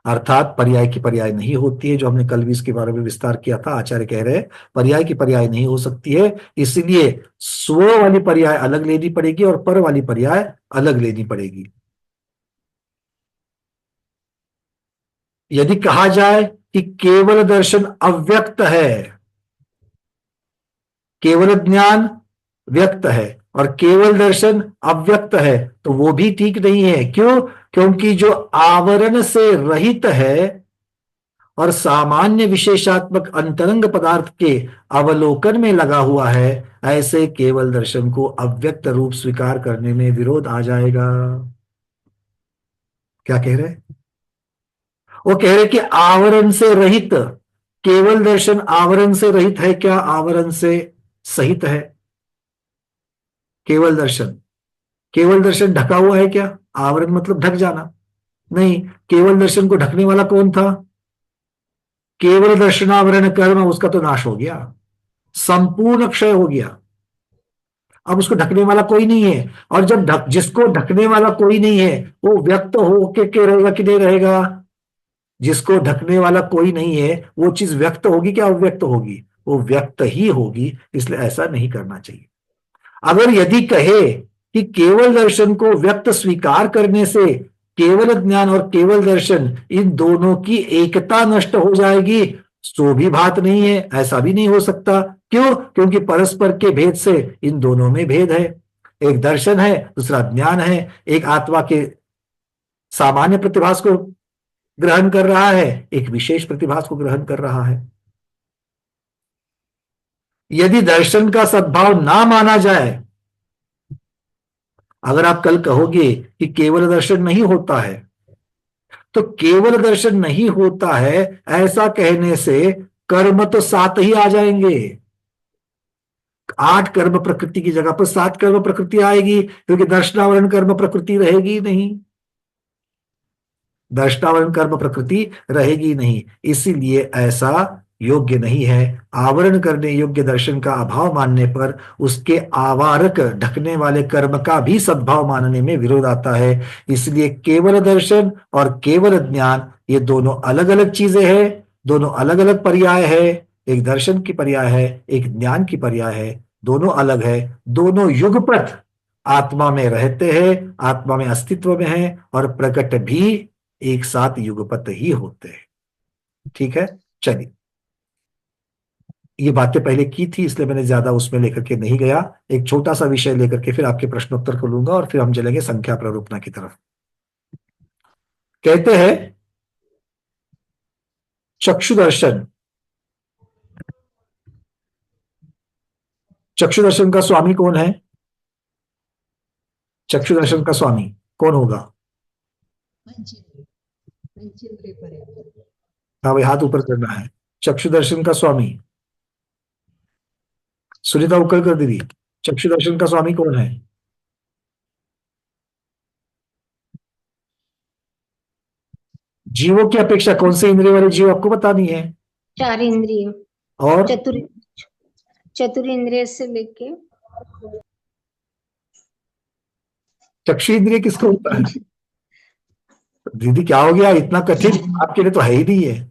Speaker 1: अर्थात पर्याय की पर्याय नहीं होती है, जो हमने कल भी इसके बारे में विस्तार किया था। आचार्य कह रहे हैं पर्याय की पर्याय नहीं हो सकती है, इसलिए स्व वाली पर्याय अलग लेनी पड़ेगी और पर वाली पर्याय अलग लेनी पड़ेगी। यदि कहा जाए कि केवल दर्शन अव्यक्त है, केवल ज्ञान व्यक्त है और केवल दर्शन अव्यक्त है, तो वो भी ठीक नहीं है। क्यों? क्योंकि जो आवरण से रहित है और सामान्य विशेषात्मक अंतरंग पदार्थ के अवलोकन में लगा हुआ है, ऐसे केवल दर्शन को अव्यक्त रूप स्वीकार करने में विरोध आ जाएगा। क्या कह रहे? वो कह रहे कि आवरण से रहित केवल दर्शन आवरण से रहित है क्या? आवरण से सहित है केवल दर्शन। केवल दर्शन ढका हुआ है क्या? आवरण मतलब ढक जाना नहीं, केवल दर्शन को ढकने वाला कौन था? केवल दर्शनावरण कर्म, उसका तो नाश हो गया, संपूर्ण क्षय हो गया। अब उसको ढकने वाला कोई नहीं है, और जब जिसको ढकने वाला कोई नहीं है वो व्यक्त होके के रहेगा कि नहीं रहेगा? जिसको ढकने वाला कोई नहीं है वो चीज व्यक्त होगी क्या अव्यक्त होगी? वो व्यक्त ही होगी, इसलिए ऐसा नहीं करना चाहिए। अगर यदि कहे कि केवल दर्शन को व्यक्त स्वीकार करने से केवल ज्ञान और केवल दर्शन इन दोनों की एकता नष्ट हो जाएगी, सो भी बात नहीं है, ऐसा भी नहीं हो सकता। क्यों? क्योंकि परस्पर के भेद से इन दोनों में भेद है। एक दर्शन है, दूसरा ज्ञान है। एक आत्मा के सामान्य प्रतिभास को ग्रहण कर रहा है, एक विशेष प्रतिभास को ग्रहण कर रहा है। यदि दर्शन का सद्भाव ना माना जाए, अगर आप कल कहोगे कि केवल दर्शन नहीं होता है, तो केवल दर्शन नहीं होता है ऐसा कहने से कर्म तो 7 ही आ जाएंगे। 8 कर्म प्रकृति की जगह पर 7 कर्म प्रकृति आएगी, क्योंकि दर्शनावरण कर्म प्रकृति रहेगी नहीं, दर्शनावरण कर्म प्रकृति रहेगी नहीं। इसीलिए ऐसा योग्य नहीं है। आवरण करने योग्य दर्शन का अभाव मानने पर उसके आवारक ढकने वाले कर्म का भी सद्भाव मानने में विरोध आता है। इसलिए केवल दर्शन और केवल ज्ञान ये दोनों अलग अलग चीजें हैं, दोनों अलग अलग पर्याय है। एक दर्शन की पर्याय है, एक ज्ञान की पर्याय है, दोनों अलग है। दोनों युगपथ आत्मा में रहते हैं, आत्मा में अस्तित्व में है, और प्रकट भी एक साथ युगपथ ही होते हैं। ठीक है, चलिए, ये बातें पहले की थी इसलिए मैंने ज्यादा उसमें लेकर के नहीं गया। एक छोटा सा विषय लेकर के फिर आपके प्रश्नोत्तर को लूंगा और फिर हम चलेंगे संख्या प्ररूपणा की तरफ। कहते हैं चक्षु दर्शन, चक्षु दर्शन का स्वामी कौन है? चक्षु दर्शन का स्वामी कौन होगा? हाँ भाई, हाथ ऊपर करना है। चक्षु दर्शन का स्वामी सुनीता उकलकर दीदी, चक्षु दर्शन का स्वामी कौन है? जीवों की अपेक्षा कौन से इंद्रिय वाले जीव आपको बतानी है?
Speaker 5: 4 इंद्रिय
Speaker 1: और
Speaker 5: चतुर इंद्रिय से लेके
Speaker 1: चक्षु इंद्रिय किसको होता है? दीदी क्या हो गया, इतना कठिन आपके लिए तो है ही नहीं है।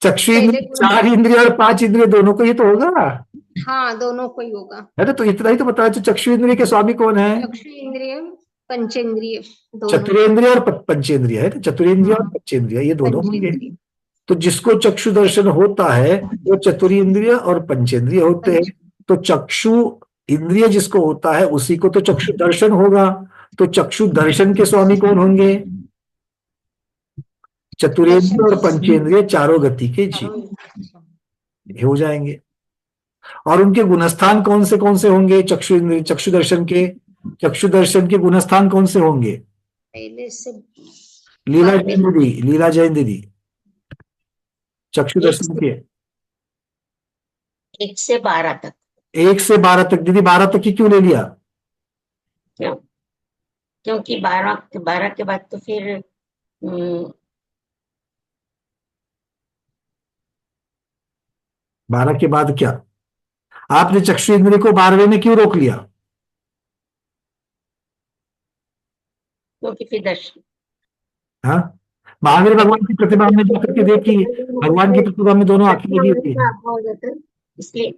Speaker 1: चक्षु इंद्रिय 4 इंद्रिय और 5 इंद्रिय दोनों को ही तो होगा।
Speaker 5: हाँ, दोनों को ही होगा।
Speaker 1: अरे तो इतना ही तो बताया। तो चक्षु इंद्रिय के स्वामी कौन है?
Speaker 5: चक्षु इंद्रिय, पंचेंद्रिय, दोनों।
Speaker 1: चतुरेंद्रिय और पंचेंद्रिय है। चतुरेंद्रिय और पंचेंद्रिय ये दोनों होंगे।
Speaker 5: पंचेंद्रिय।
Speaker 1: तो जिसको चक्षु दर्शन होता है वो चतुरेंद्रिय और पंचेंद्रिय होते हैं। तो चक्षु इंद्रिय जिसको होता है उसी को तो चक्षु दर्शन होगा। तो चक्षु दर्शन के स्वामी कौन होंगे? चतुरेंद्रिय और पंचेंद्रिय चारों गति के जीव हो जाएंगे। और उनके गुणस्थान कौन से होंगे? चक्षु इंद्रिय, चक्षु दर्शन के गुणस्थान कौन से होंगे?
Speaker 5: पहले से
Speaker 1: लीला जैन दीदी, चक्षु दर्शन के
Speaker 6: 1 से 12 तक।
Speaker 1: 1 से 12 तक। दीदी 12 तक ही क्यों ले लिया?
Speaker 6: क्यों? क्योंकि 12 के बाद तो फिर
Speaker 1: 12 के बाद क्या? आपने चक्षु इंद्रिय को 12वें में क्यों रोक लिया?
Speaker 6: क्योंकि फिर दर्शन।
Speaker 1: हाँ, महावीर भगवान की प्रतिभा में जाकर के देखी, भगवान की प्रतिभा में दोनों आंखें लगी हुई है।
Speaker 6: हो जाता है, इसलिए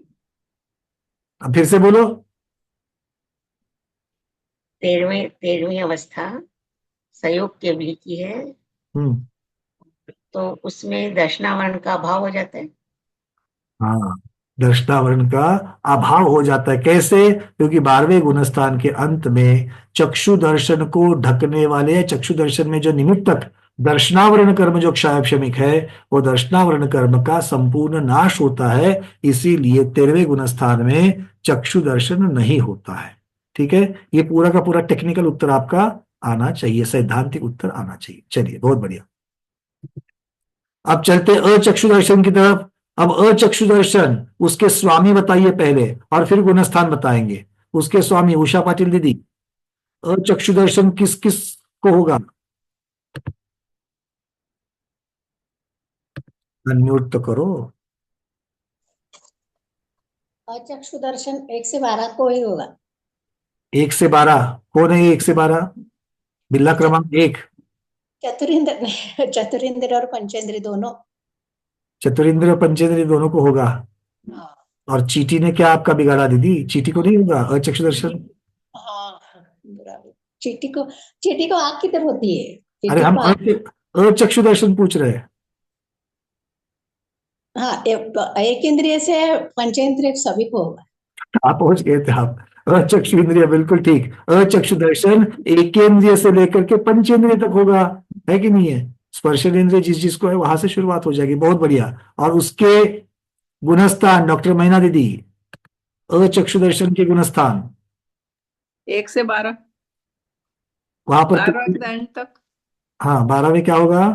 Speaker 1: अब फिर से बोलो।
Speaker 6: 13वीं अवस्था संयोग केवली की है, तो उसमें दर्शनावरण का अभाव हो जाता है।
Speaker 1: हाँ, दर्शनावरण का अभाव हो जाता है। कैसे? क्योंकि 12वें गुणस्थान के अंत में चक्षु दर्शन को ढकने वाले, चक्षु दर्शन में जो निमित्तक दर्शनावरण कर्म जो क्षायक्षमिक है, वो दर्शनावरण कर्म का संपूर्ण नाश होता है। इसीलिए 13वें गुणस्थान में चक्षु दर्शन नहीं होता है। ठीक है, ये पूरा का पूरा टेक्निकल उत्तर आपका आना चाहिए, सैद्धांतिक उत्तर आना चाहिए। चलिए, बहुत बढ़िया। अब चलते अचक्षु दर्शन की तरफ। अब अचक्षु दर्शन, उसके स्वामी बताइए पहले और फिर गुणस्थान बताएंगे। उसके स्वामी उषा पाटिल दीदी, अचक्षु दर्शन किस किस को होगा? अनम्यूट तो करो।
Speaker 7: अचक्षु दर्शन 1 से 12 को ही होगा।
Speaker 1: 1 से 12 कौन है? 1 से 12 बिल्ला क्रमांक 1।
Speaker 7: चतुरिंद्र और पंचेंद्र दोनों।
Speaker 1: चतुरिंद्र और पंचेंद्र दोनों को होगा। और चीटी ने क्या आपका बिगाड़ा दीदी? चीटी को नहीं होगा अचक्षु दर्शन?
Speaker 7: चीटी को आग किधर होती है?
Speaker 1: अरे
Speaker 7: चीटी
Speaker 1: हम
Speaker 7: को आग,
Speaker 1: अचक्षु दर्शन पूछ रहे हैं।
Speaker 7: हाँ, एक इंद्रिय से पंचेंद्रिय सभी को होगा।
Speaker 1: आप पहुंच गए थे आप। अचक्षु इंद्रिय, बिल्कुल ठीक। अचक्षु दर्शन एकेंद्रिय से लेकर के पंचेंद्रिय तक होगा, है कि नहीं है? स्पर्शन इंद्रिय जिस जिसको है वहां से शुरुआत हो जाएगी। बहुत बढ़िया। और उसके गुणस्थान डॉक्टर महीना दीदी, अचक्षु दर्शन के गुणस्थान
Speaker 3: 1 से 12,
Speaker 1: वहां पर
Speaker 3: 12वें के एंड तक।
Speaker 1: हाँ, 12 में क्या होगा?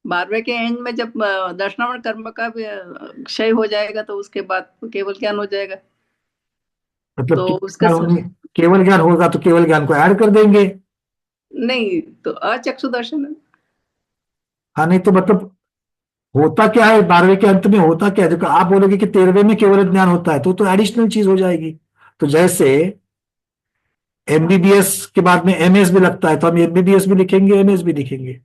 Speaker 3: 12वें के एंड में जब दर्शनावरण कर्म का भी क्षय हो जाएगा तो उसके बाद केवल ज्ञान हो जाएगा।
Speaker 1: मतलब
Speaker 3: तो
Speaker 1: केवल
Speaker 3: उसका
Speaker 1: ज्ञान केवल ज्ञान होगा तो केवल ज्ञान को ऐड कर देंगे।
Speaker 3: नहीं, तो अचक्षु दर्शन है।
Speaker 1: हाँ, नहीं तो मतलब होता क्या है 12वें के अंत में? होता क्या है? देखो, आप बोलोगे कि 13वें में केवल ज्ञान होता है तो एडिशनल चीज हो जाएगी। तो जैसे एमबीबीएस के बाद में एमएस भी लगता है, तो हम एमबीबीएस भी लिखेंगे, एमएस भी लिखेंगे।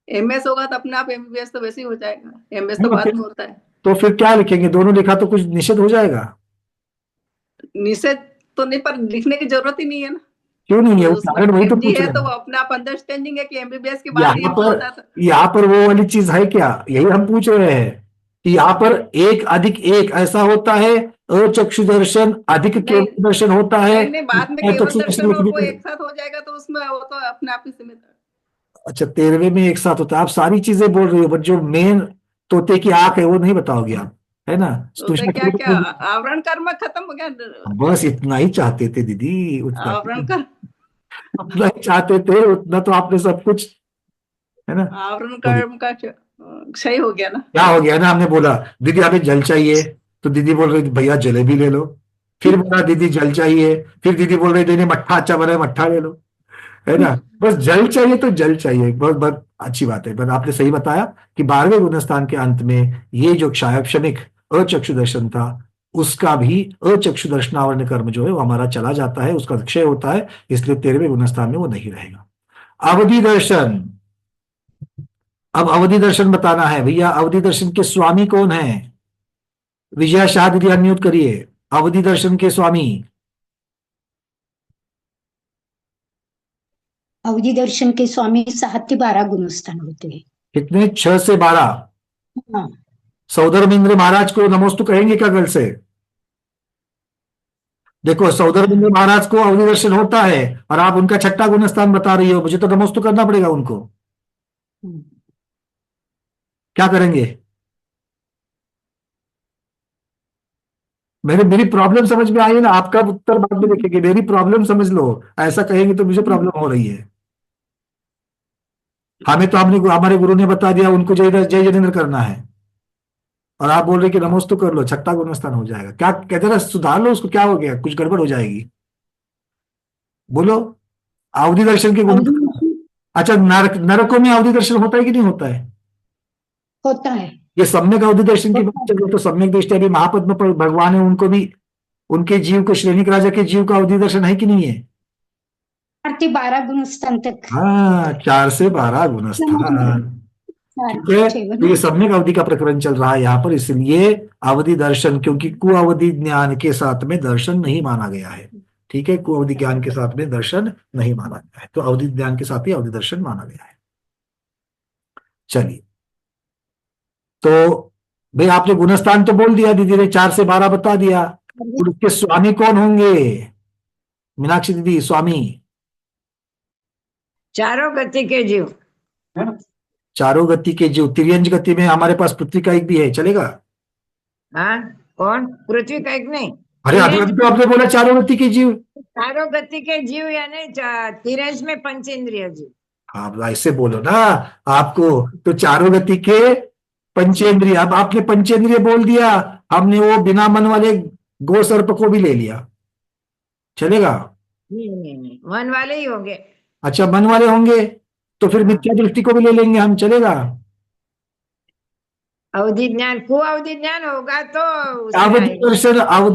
Speaker 3: एमएस होगा तो अपने आप एमबीबीएस तो वैसे ही हो जाएगा, एमएस तो बाद में होता है।
Speaker 1: तो फिर क्या लिखेंगे? दोनों लिखा तो कुछ निषेध हो जाएगा?
Speaker 3: निषेध तो नहीं, पर लिखने की जरूरत ही नहीं है ना।
Speaker 1: क्यों नहीं है?
Speaker 3: तो
Speaker 1: उदाहरण वही तो
Speaker 3: MD
Speaker 1: पूछ
Speaker 3: है
Speaker 1: रहे
Speaker 3: तो वो
Speaker 1: हैं।
Speaker 3: अपने आप अंडरस्टैंडिंग है कि एमबीबीएस के बाद
Speaker 1: यहाँ पर वो वाली चीज है क्या? यही हम पूछ रहे हैं कि यहाँ पर एक अधिक एक ऐसा होता है, अचक्षु दर्शन अधिक केवल दर्शन होता है।
Speaker 3: नहीं, बाद में केवल दर्शन और वो एक साथ हो जाएगा तो उसमें वो तो अपने आप ही सीमित है।
Speaker 1: अच्छा, 13वें में एक साथ होता है। आप सारी चीजें बोल रही हो, बट जो मेन तोते की आंख है वो नहीं बताओगे आप, है ना?
Speaker 3: तो क्या क्या आवरण कर्म खत्म हो गया?
Speaker 1: बस इतना ही चाहते थे दीदी, उतना
Speaker 3: आवरण कर्म,
Speaker 1: उतना ही चाहते थे, उतना तो आपने सब कुछ, है ना?
Speaker 3: आवरण कर्म का क्षय हो गया ना।
Speaker 1: क्या हो गया ना? हमने बोला दीदी हमें जल चाहिए, तो दीदी बोल रही भैया जलेबी ले लो। फिर बोला दीदी जल चाहिए, फिर दीदी बोल रही नहीं मट्ठा अच्छा बना है, मट्ठा ले लो, है ना? बस जल चाहिए तो जल चाहिए। बहुत बहुत अच्छी बात है। बस आपने सही बताया कि 12वें गुणस्थान के अंत में ये जो क्षमिक अचक्षु दर्शन था, उसका भी अचक्षु दर्शनावरण कर्म जो है वो हमारा चला जाता है, उसका क्षय होता है, इसलिए 13वें गुणस्थान में वो नहीं रहेगा। अवधि दर्शन। अब अवधि दर्शन बताना है भैया। अवधि दर्शन के स्वामी कौन है? विजया शाह दीदी अनम्यूट करिए। अवधि दर्शन के स्वामी
Speaker 7: अवधि दर्शन के स्वामी 7 से 12 गुणस्थान होते हैं।
Speaker 1: कितने? 6 से 12।
Speaker 7: हाँ,
Speaker 1: सौदरमिंद्र महाराज को नमोस्तु कहेंगे क्या गल से? देखो, सौदरमिंद्र महाराज को अवधि दर्शन होता है और आप उनका छठा गुणस्थान बता रही हो, मुझे तो नमोस्तु करना पड़ेगा उनको। क्या करेंगे? मेरी प्रॉब्लम समझ में आई है ना? आपका उत्तर बाद में लिखेंगे, मेरी प्रॉब्लम समझ लो। ऐसा कहेंगे तो मुझे प्रॉब्लम हो रही है। हमें तो हमारे गुरु ने बता दिया उनको जय जय जिनेन्द्र करना है, और आप बोल रहे कि नमोस्तु कर लो, छठा गुणस्थान हो जाएगा। क्या कहते हैं? सुधार लो उसको, क्या हो गया? कुछ गड़बड़ हो जाएगी। बोलो। अवधि दर्शन के गुण। अच्छा, नरकों में अवधि दर्शन होता है कि नहीं होता है?
Speaker 7: होता है।
Speaker 1: ये सम्यक अवधि दर्शन की बात चल रही है, तो सम्यक दृष्टि अभी महापद्म पर भगवान है, उनको भी, उनके जीव को, श्रेणिक राजा के जीव का अवधि दर्शन है कि नहीं है?
Speaker 7: 4 से 12 गुणस्थान तक।
Speaker 1: हाँ, 4 से 12 गुणस्थान। ठीक है, तो ये सम्यक अवधि का प्रकरण चल रहा है यहाँ पर, इसलिए अवधि दर्शन, क्योंकि कुअवधि ज्ञान के साथ में दर्शन नहीं माना गया है। ठीक है, कुअवधि ज्ञान के साथ में दर्शन नहीं माना गया है, तो अवधि ज्ञान के साथ ही अवधि दर्शन माना गया है। चलिए, तो भाई आपने गुणस्थान तो बोल दिया, दीदी ने 4 से 12 बता दिया। और उसके स्वामी कौन होंगे मीनाक्षी दीदी? स्वामी
Speaker 8: चारों गति के जीव।
Speaker 1: चारों गति के जीव। तिर्यंज गति में हमारे पास पृथ्वी का एक भी है, चलेगा?
Speaker 8: हाँ, कौन? पृथ्वी का एक नहीं।
Speaker 1: अरे अभी तो आपने बोला चारों गति के जीव।
Speaker 8: चारों गति के जीव यानी तिरंज में पंचेंद्रिय जीव।
Speaker 1: आप ऐसे बोलो ना आपको, तो चारों गति के पंचेंद्रिय। अब आपने पंचेंद्रिय बोल दिया, हमने वो बिना मन वाले गो सर्प को भी ले लिया, चलेगा?
Speaker 8: नहीं, मन वाले ही होंगे।
Speaker 1: अच्छा, मन वाले होंगे तो फिर मिथ्या दृष्टि को भी ले लेंगे हम, चलेगा?
Speaker 8: अवधि ज्ञान, कुअवधि ज्ञान होगा तो
Speaker 1: अवधि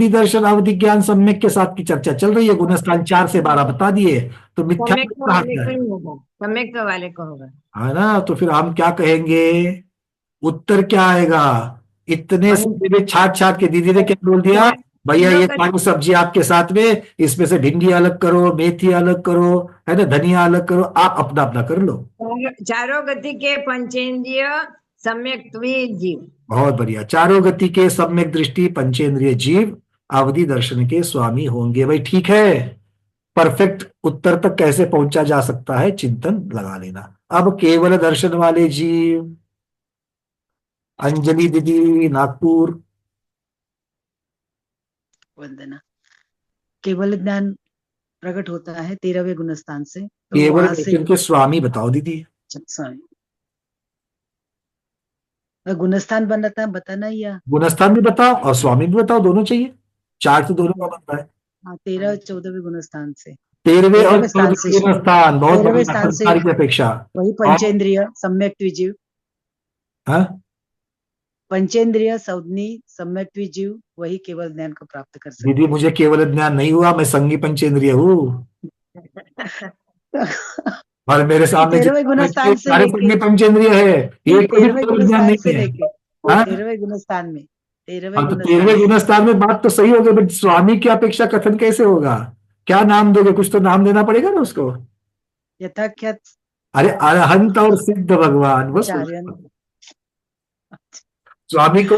Speaker 1: दर्शन अवधि ज्ञान सम्यक के साथ की चर्चा चल रही है। गुणस्थान 4 से 12 बता दिए, तो मिथ्या
Speaker 8: सम्यक वाले को होगा,
Speaker 1: है ना? तो फिर हम क्या कहेंगे? उत्तर क्या आएगा? इतने से छाट छाट के दीदी ने क्या बोल दिया? भैया ये
Speaker 8: किलो
Speaker 1: सारी सब्जी आपके साथ में, इसमें से भिंडी अलग करो, मेथी अलग करो, है ना, धनिया अलग करो, आप अपना अपना कर लो।
Speaker 8: चारों गति के पंचेंद्रिय सम्यक जीव।
Speaker 1: बहुत बढ़िया। चारों गति के सम्यक दृष्टि पंचेंद्रिय जीव अवधि दर्शन के स्वामी होंगे। भाई ठीक है, परफेक्ट उत्तर तक कैसे पहुंचा जा सकता है, चिंतन लगा लेना। अब केवल दर्शन वाले जीव, अंजलि दीदी नागपुर।
Speaker 9: वंदना। केवल ज्ञान प्रकट होता है 13वें गुणस्थान से, तो
Speaker 1: केवल
Speaker 9: वहां से
Speaker 1: दर्शन के स्वामी बताओ दीदी।
Speaker 9: स्वामी गुणस्थान बताना ही या
Speaker 1: गुणस्थान भी बताओ और स्वामी भी बताओ, दोनों चाहिए, चार तो दोनों का बनता है।
Speaker 9: हाँ 13 14वें गुणस्थान से,
Speaker 1: 13वें और
Speaker 9: 13वें स्थान से
Speaker 1: 14वें स्थान, बहुत
Speaker 9: 13वें
Speaker 1: बढ़िया,
Speaker 9: स्थान से
Speaker 1: संसार की अपेक्षा।
Speaker 9: वही
Speaker 1: और
Speaker 9: पंचेंद्रिय सम्यक द्विजीव,
Speaker 1: हाँ,
Speaker 9: पंचेंद्रिय संज्ञी सम्यक द्विजीव वही केवल ज्ञान को प्राप्त कर सकते
Speaker 1: दीदी मुझे केवल ज्ञान नहीं हुआ, मैं संगी पंचेंद्रिय हूँ।
Speaker 9: हैं।
Speaker 1: और मेरे सामने
Speaker 9: 13वें गुणस्थान से
Speaker 1: सारे
Speaker 9: लेके
Speaker 1: संगी पंचेंद्रिय है, ये कोई भी
Speaker 9: 13वें
Speaker 1: केवल ज्ञान
Speaker 9: गुणस्थान से
Speaker 1: नहीं है।
Speaker 9: लेके
Speaker 1: हाँ,
Speaker 9: 13वें गुणस्थान में 13वें
Speaker 1: हाँ, तो
Speaker 9: गुणस्थान
Speaker 1: 13वें
Speaker 9: से
Speaker 1: गुणस्थान में बात तो सही होगी, बट स्वामी की अपेक्षा कथन कैसे होगा? क्या नाम दोगे? कुछ तो नाम देना पड़ेगा ना उसको।
Speaker 9: यथाख्यात
Speaker 1: अरे अरहंत और सिद्ध भगवान, बस
Speaker 9: आचार्यन
Speaker 1: स्वामी को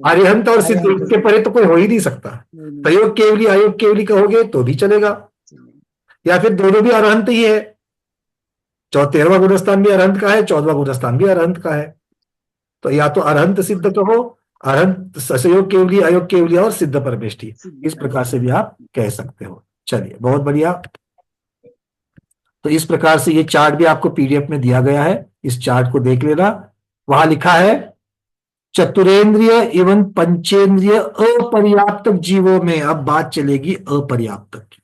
Speaker 1: अरिहंत और सिद्ध,
Speaker 9: अरिहंत
Speaker 1: इसके परे तो कोई हो ही नहीं सकता। प्रयोग केवली अयोग केवली कहोगे तो भी चलेगा, या फिर दोनों भी अरहंत ही है। 13वां गुणस्थान भी अरहंत का है, 14वां गुणस्थान भी अरहंत का है। तो या तो अरहंत सिद्ध कहो, अरहंत ससयोग केवली, अयोग केवली और सिद्ध परमेष्ठी, इस प्रकार से भी आप कह सकते हो। चलिए बहुत बढ़िया। तो इस प्रकार से ये चार्ट भी आपको पीडीएफ में दिया गया है, इस चार्ट को देख लेना। वहां लिखा है चतुरेंद्रिय एवं पंचेंद्रिय अपर्याप्तक जीवों में, अब बात चलेगी अपर्याप्तक की।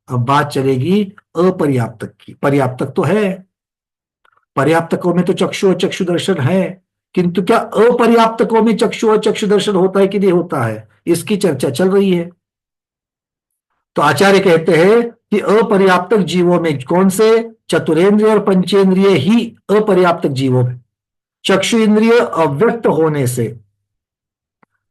Speaker 1: अब बात चलेगी अपर्याप्तक की। पर्याप्तक तो है, पर्याप्तकों में तो चक्षु और चक्षु दर्शन है, किंतु क्या अपर्याप्तकों में चक्षु और चक्षु दर्शन होता है कि नहीं होता है, इसकी चर्चा चल रही है। तो आचार्य कहते हैं कि अपर्याप्तक जीवों में, कौन से? चतुरेंद्रिय और पंचेंद्रिय ही अपर्याप्तक जीवों में चक्षु इंद्रिय अव्यक्त होने से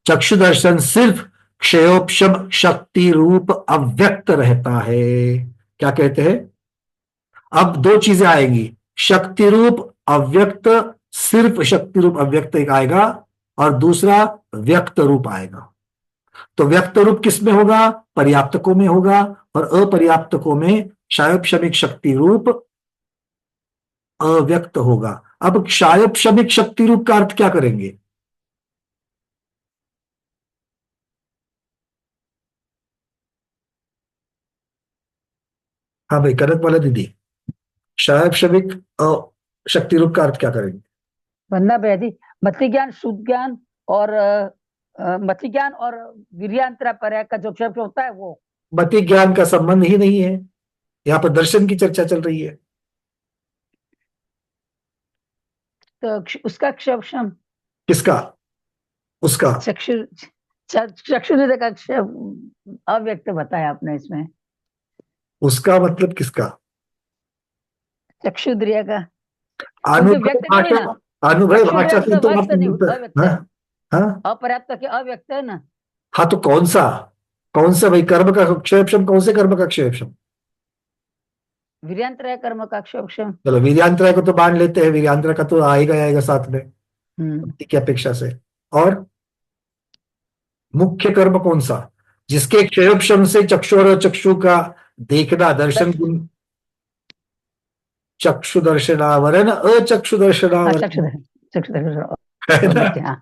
Speaker 1: चक्षु दर्शन सिर्फ क्षयोपशम शक्ति रूप अव्यक्त रहता है। क्या कहते हैं? अब दो चीजें आएंगी, शक्ति रूप अव्यक्त, सिर्फ शक्ति रूप अव्यक्त एक आएगा, और दूसरा व्यक्त रूप आएगा। तो व्यक्त रूप किस में होगा? पर्याप्तकों में होगा, और अपर्याप्तकों में क्षयोपशमिक शक्ति रूप अव्यक्त होगा। अब क्षयोपशमिक शक्ति रूप का अर्थ क्या करेंगे? हाँ भाई, कनक वाला दीदी, क्षयोपशमिक शक्ति रूप का अर्थ क्या करेंगे?
Speaker 10: वंदना बेदी, मति ज्ञान, शुद्ध ज्ञान और मति ज्ञान और वीर्यांतरा पर्याय का जो शब्द होता है वो।
Speaker 1: मति ज्ञान का संबंध ही नहीं है, यहाँ पर दर्शन की चर्चा चल रही है।
Speaker 10: तो उसका क्षम
Speaker 1: किसका? उसका
Speaker 10: चक्षु चक्षु का अव्यक्त बताया आपने इसमें।
Speaker 1: उसका मतलब किसका?
Speaker 10: चक्षुद्रिय का
Speaker 1: अनुभव भाषा, अनुभव भाषा से तो आप, हाँ
Speaker 10: अपर्याप्त के अव्यक्त है ना।
Speaker 1: हाँ, तो कौन सा भाई कर्म का क्षयक्षम, कौन से कर्म का क्षयक्षम?
Speaker 10: वीर्यांतराय कर्म का क्षयक्षम।
Speaker 1: चलो वीर्यांतराय को तो मान लेते हैं, वीर्यांतराय का तो आएगा साथ में की अपेक्षा से। और मुख्य कर्म कौन सा, जिसके क्षयोपशम से चक्षु और चक्षु का देखना, दर्शन गुण, चक्षु दर्शनावरण, अचक्षु दर्शनावरण,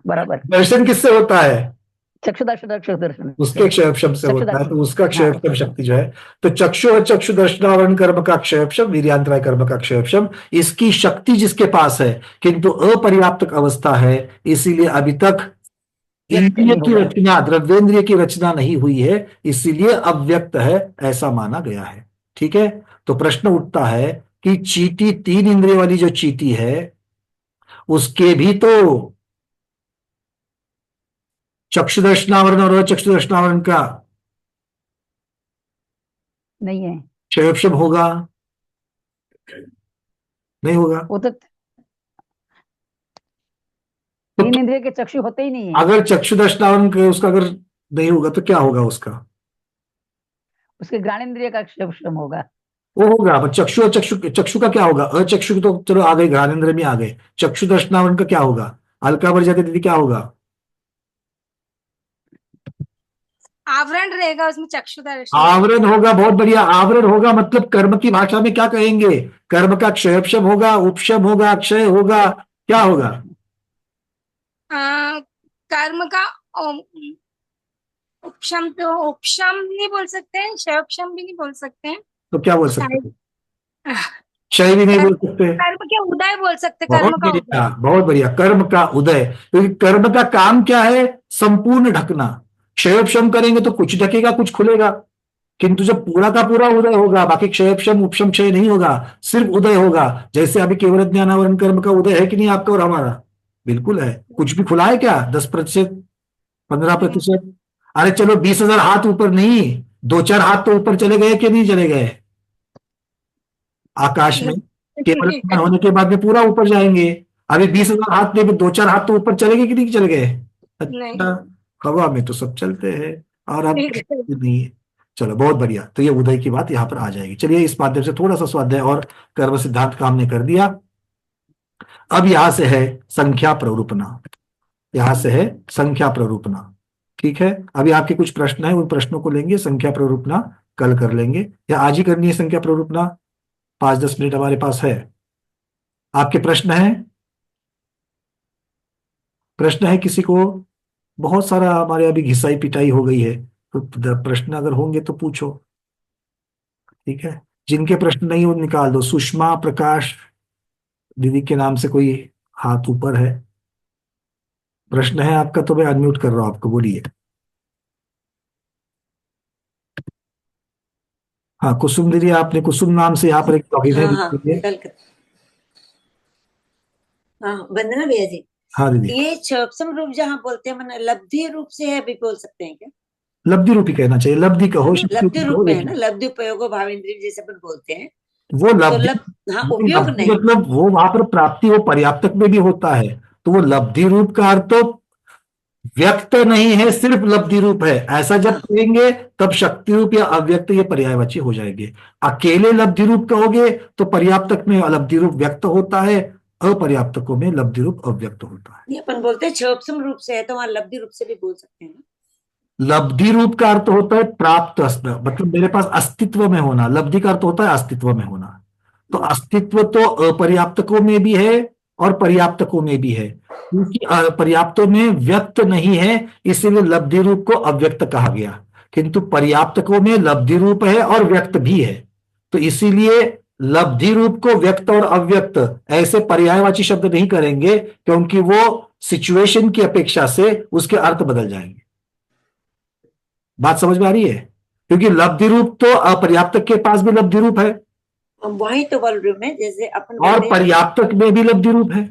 Speaker 10: बराबर।
Speaker 1: दर्शन किससे होता है?
Speaker 10: चक्षु दर्शन
Speaker 1: उसके क्षयोपशम से होता है, तो उसका क्षयोपशम शक्ति जो है, तो चक्षु और चक्षु दर्शनावरण कर्म का क्षयोपशम, वीर्यांतराय कर्म का क्षयोपशम, इसकी शक्ति जिसके पास है, किंतु अपर्याप्त अवस्था है, इसीलिए अभी तक इंद्रिय की रचना, द्रव्येंद्रिय की रचना नहीं हुई है, इसीलिए अव्यक्त है, ऐसा माना गया है। ठीक है, तो प्रश्न उठता है कि चींटी, 3 इंद्रिय वाली जो चींटी है, उसके भी तो चक्षु दर्शनावरण और अचक्षु दर्शनावरण का
Speaker 10: नहीं है,
Speaker 1: क्षयोपशम होगा? नहीं होगा।
Speaker 10: वो तो तीन इंद्रिय के चक्षु होते ही नहीं है।
Speaker 1: अगर चक्षु दर्शनावरण उसका अगर नहीं होगा तो क्या होगा उसका?
Speaker 10: उसके घ्राणेन्द्रिय का क्षम होगा।
Speaker 1: वो होगा, पर चक्षु और चक्षु का क्या होगा? अचक्षु तो चलो आ गए, घ्राणेन्द्र में आ गए, चक्षु दर्शनावरण का क्या होगा? हल्का बढ़ जाते दीदी क्या होगा?
Speaker 5: आवरण रहेगा उसमें, चक्षुदर्शन
Speaker 1: आवरण होगा। बहुत बढ़िया, आवरण होगा मतलब कर्म की भाषा में क्या कहेंगे? कर्म का क्षयपशम होगा, उपशम होगा, अक्षय होगा, क्या होगा?
Speaker 5: कर्म का उपशम, तो उपशम नहीं बोल सकते हैं, क्षयोपशम भी नहीं बोल सकते हैं,
Speaker 1: तो क्या बोल सकते हैं? क्षय भी नहीं बोल सकते।
Speaker 5: कर्म के उदय बोल सकते,
Speaker 1: बहुत
Speaker 5: कर्म का उदय।
Speaker 1: बढ़िया, बहुत बढ़िया, कर्म का उदय। क्योंकि कर्म का काम क्या है? संपूर्ण ढकना। क्षयोपशम करेंगे तो कुछ ढकेगा, कुछ खुलेगा, किंतु जब पूरा का पूरा उदय होगा, बाकी क्षयोपशम उपशम क्षय नहीं होगा, सिर्फ उदय होगा। जैसे अभी केवल ज्ञानावरण कर्म का उदय है कि नहीं आपका और हमारा? बिल्कुल है। कुछ भी खुला है क्या? 10%, 15%? अरे चलो 20,000 हाथ ऊपर नहीं, 2-4 हाथ तो ऊपर चले गए कि नहीं चले गए? आकाश में केवल ज्ञान होने के बाद में पूरा ऊपर जाएंगे। अभी 20,000 हाथ में 2-4 हाथ तो ऊपर चले गए कि नहीं चले गए? अच्छा, हवा में तो सब चलते हैं और अब नहीं है। चलो बहुत बढ़िया, तो ये उदय की बात यहाँ पर आ जाएगी। चलिए, इस माध्यम से थोड़ा सा स्वाध्याय और कर्म सिद्धांत का हमने कर दिया। अब यहां से है संख्या प्ररूपणा, यहां से है संख्या प्ररूपणा। ठीक है, अभी आपके कुछ प्रश्न है, उन प्रश्नों को लेंगे। संख्या प्ररूपणा कल कर लेंगे या आज ही करनी है संख्या प्ररूपणा? 5-10 मिनट हमारे पास है। आपके प्रश्न है? प्रश्न है किसी को? बहुत सारा हमारे अभी घिसाई पिटाई हो गई है, तो प्रश्न अगर होंगे तो पूछो। ठीक है, जिनके प्रश्न नहीं हो निकाल दो। सुषमा प्रकाश दीदी के नाम से कोई हाथ ऊपर है? प्रश्न है आपका तो मैं अनम्यूट कर रहा हूं आपको, बोलिए। हाँ कुसुम दीदी, आपने कुसुम नाम से यहाँ पर एक टॉपिक है।
Speaker 11: हाँ वंदना भैया जी।
Speaker 1: हाँ दीदी,
Speaker 11: ये क्षयोपशम रूप जहाँ बोलते हैं, मैंने लब्धि रूप से है भी बोल सकते हैं क्या?
Speaker 1: लब्धि रूपी कहना चाहिए, लब्धि कहो,
Speaker 11: लब्धि रूप में है ना, लब्धि उपयोग भावेंद्रिय जैसे अपन बोलते हैं,
Speaker 1: वो लब्धि
Speaker 11: हाँ उपयोग नहीं,
Speaker 1: मतलब वो वहां पर प्राप्ति, वो पर्याप्तक में भी होता है। तो वो लब्धि रूप का अर्थ तो व्यक्त नहीं है, सिर्फ लब्धि रूप है। ऐसा जब कहेंगे तब शक्ति रूप या अव्यक्त ये पर्यायवाची हो जाएंगे। अकेले लब्धि रूप कहोगे तो पर्याप्तक में लब्धि रूप व्यक्त होता है, अपर्याप्तकों में लब्धि रूप अव्यक्त होता है।
Speaker 11: ये अपन बोलते हैं क्षयोपशम रूप से है, तो वहां लब्धि रूप से भी बोल सकते हैं।
Speaker 1: लब्धि रूप का अर्थ होता है प्राप्त, मतलब मेरे पास अस्तित्व में होना। लब्धि का अर्थ होता है अस्तित्व में होना। तो अस्तित्व तो अपर्याप्तकों में भी है और पर्याप्तकों में भी है, क्योंकि पर्याप्तों में व्यक्त नहीं है, इसीलिए लब्धि रूप को अव्यक्त कहा गया। किंतु पर्याप्तकों में लब्धि रूप है और व्यक्त भी है, तो इसीलिए लब्धि रूप को व्यक्त और अव्यक्त ऐसे पर्यायवाची शब्द नहीं करेंगे, क्योंकि वो सिचुएशन की अपेक्षा से उसके अर्थ बदल जाएंगे। बात समझ में आ रही है? क्योंकि लब्धि रूप तो अपर्याप्तक के पास भी लब्धि रूप है,
Speaker 11: वही तो बोल रही हूँ मैं, जैसे अपन
Speaker 1: और पर्याप्तक में भी लब्धि रूप है।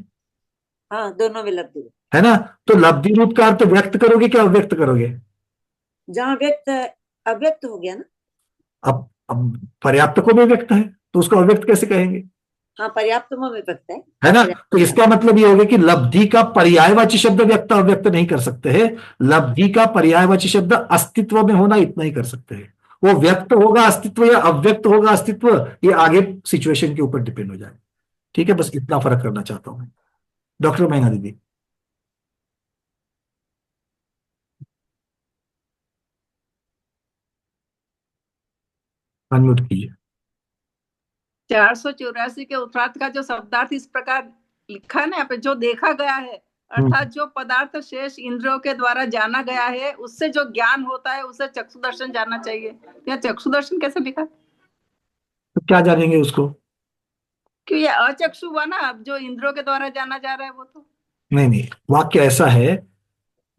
Speaker 11: हाँ दोनों में लब्धि रूप
Speaker 1: है ना? तो लब्धि रूप का अर्थ व्यक्त करोगे क्या अव्यक्त करोगे?
Speaker 11: जहाँ व्यक्त अव्यक्त हो गया ना।
Speaker 1: अब पर्याप्तकों में व्यक्त है तो उसको अव्यक्त कैसे कहेंगे?
Speaker 11: हाँ पर्याप्त में व्यक्त
Speaker 1: है ना? तो इसका मतलब ये हो गया कि लब्धि का पर्यायवाची शब्द व्यक्त अव्यक्त नहीं कर सकते हैं। लब्धि का पर्यायवाची शब्द अस्तित्व में होना, इतना ही कर सकते हैं। वो व्यक्त होगा अस्तित्व या अव्यक्त होगा अस्तित्व, ये आगे सिचुएशन के ऊपर डिपेंड हो जाए। ठीक है, बस इतना फर्क करना चाहता हूं मैं। डॉक्टर मैना दीदी, अनम्यूट कीजिए।
Speaker 3: 484 के उत्तरार्थ का जो शब्दार्थ इस प्रकार लिखा है ना यहाँ पे, जो देखा गया है, अर्थात जो पदार्थ शेष इंद्रियों के द्वारा जाना गया है, उससे जो ज्ञान होता है उसे चक्षु दर्शन जानना चाहिए। तो यहाँ चक्षु दर्शन कैसे लिखा?
Speaker 1: तो क्या जानेंगे उसको?
Speaker 3: क्यों ये अचक्षु हुआ ना, अब जो इंद्रियों के द्वारा जाना जा रहा है वो तो
Speaker 1: नहीं, वाक्य ऐसा है,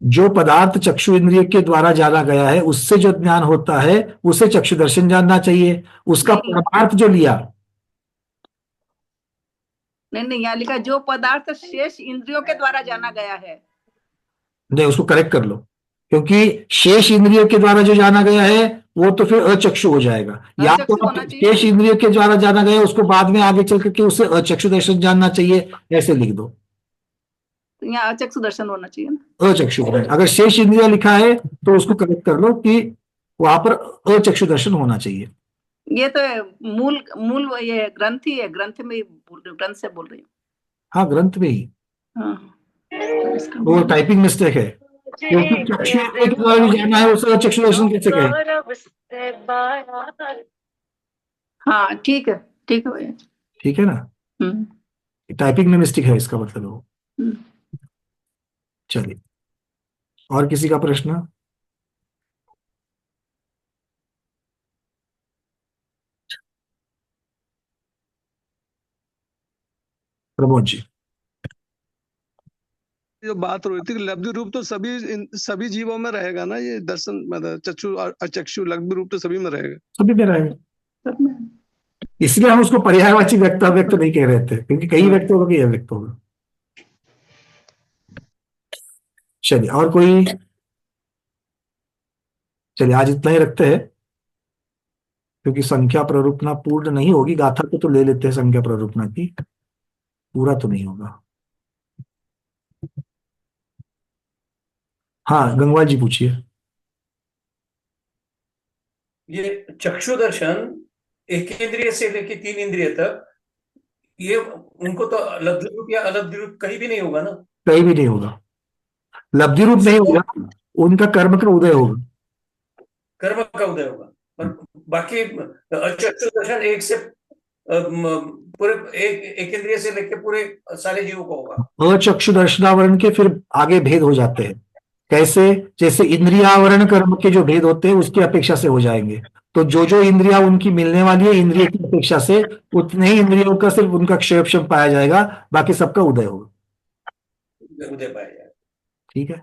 Speaker 1: जो पदार्थ चक्षु इंद्रिय के द्वारा जाना गया है उससे जो ज्ञान होता है उसे चक्षु दर्शन जानना चाहिए। उसका परमार्थ जो लिया,
Speaker 3: नहीं, यहाँ लिखा जो पदार्थ शेष इंद्रियों के द्वारा जाना गया है।
Speaker 1: नहीं, उसको करेक्ट कर लो, क्योंकि शेष इंद्रियों के द्वारा जो जाना गया है वो तो फिर अचक्षु हो जाएगा। या तो शेष इंद्रियों के द्वारा जाना गया उसको बाद में आगे चल करके उसे अचक्षु दर्शन जानना चाहिए, ऐसे लिख दो।
Speaker 3: तो यहाँ अचक्षु दर्शन होना चाहिए ना।
Speaker 1: अचक्षु दर्शन, अगर शेष इंद्रिय लिखा है तो उसको करेक्ट कर लो कि वहां पर अचक्षु दर्शन होना चाहिए।
Speaker 3: ये तो मूल मूल ये ग्रंथ ही है, ग्रंथ में ग्रंथ से बोल रही हूँ।
Speaker 1: हाँ, ग्रंथ में ही
Speaker 3: हाँ,
Speaker 1: वो टाइपिंग मिस्टेक है, क्योंकि चक्षु इंद्रिय के द्वारा भी जाना है, उसे अचक्षु दर्शन कैसे कहें?
Speaker 3: हाँ ठीक है भैया।
Speaker 1: ठीक है ना, टाइपिंग में मिस्टेक है इसका मतलब वो। चलिए, और किसी का प्रश्न? प्रमोद जी।
Speaker 12: जो बात हो रही थी लब्धि रूप तो सभी जीवों में रहेगा ना, ये दर्शन मतलब चक्षु और अचक्षु लब्धि रूप तो सभी में रहेगा।
Speaker 1: सभी में रहेगा, इसलिए हम उसको पर्यायवाची व्यक्त अव्यक्त नहीं कह रहे थे, क्योंकि कई व्यक्त होगा, कई अव्यक्त होगा। चलिए, और कोई? चलिए, आज इतना ही रखते हैं, क्योंकि संख्या प्ररूपना पूर्ण नहीं होगी। गाथा को तो ले लेते हैं संख्या प्ररूपना की, पूरा तो नहीं होगा। हाँ, गंगवाल जी पूछिए।
Speaker 13: ये चक्षु दर्शन एक इंद्रिय से लेके 3 इंद्रिय तक, ये उनको तो लब्धि रूप या अलब्धि रूप कहीं भी नहीं होगा ना?
Speaker 1: कहीं भी नहीं होगा, लब्धि रूप नहीं होगा, उनका कर्म का उदय होगा।
Speaker 13: कर्म का उदय होगा, पर बाकी अचक्षु दर्शन एक से पूरे एक इंद्रिय से लेके पूरे सारे जीवों को होगा।
Speaker 1: अचक्षु दर्शनावरण के फिर आगे भेद हो जाते हैं। कैसे? जैसे इंद्रियावरण कर्म के जो भेद होते हैं उसकी अपेक्षा से हो जाएंगे। तो जो इंद्रिया उनकी मिलने वाली है इंद्रिय की अपेक्षा से, उतने ही इंद्रियों का सिर्फ उनका क्षयक्षम पाया जाएगा, बाकी सबका उदय होगा।
Speaker 13: उदय पाया जाएगा।
Speaker 1: ठीक है।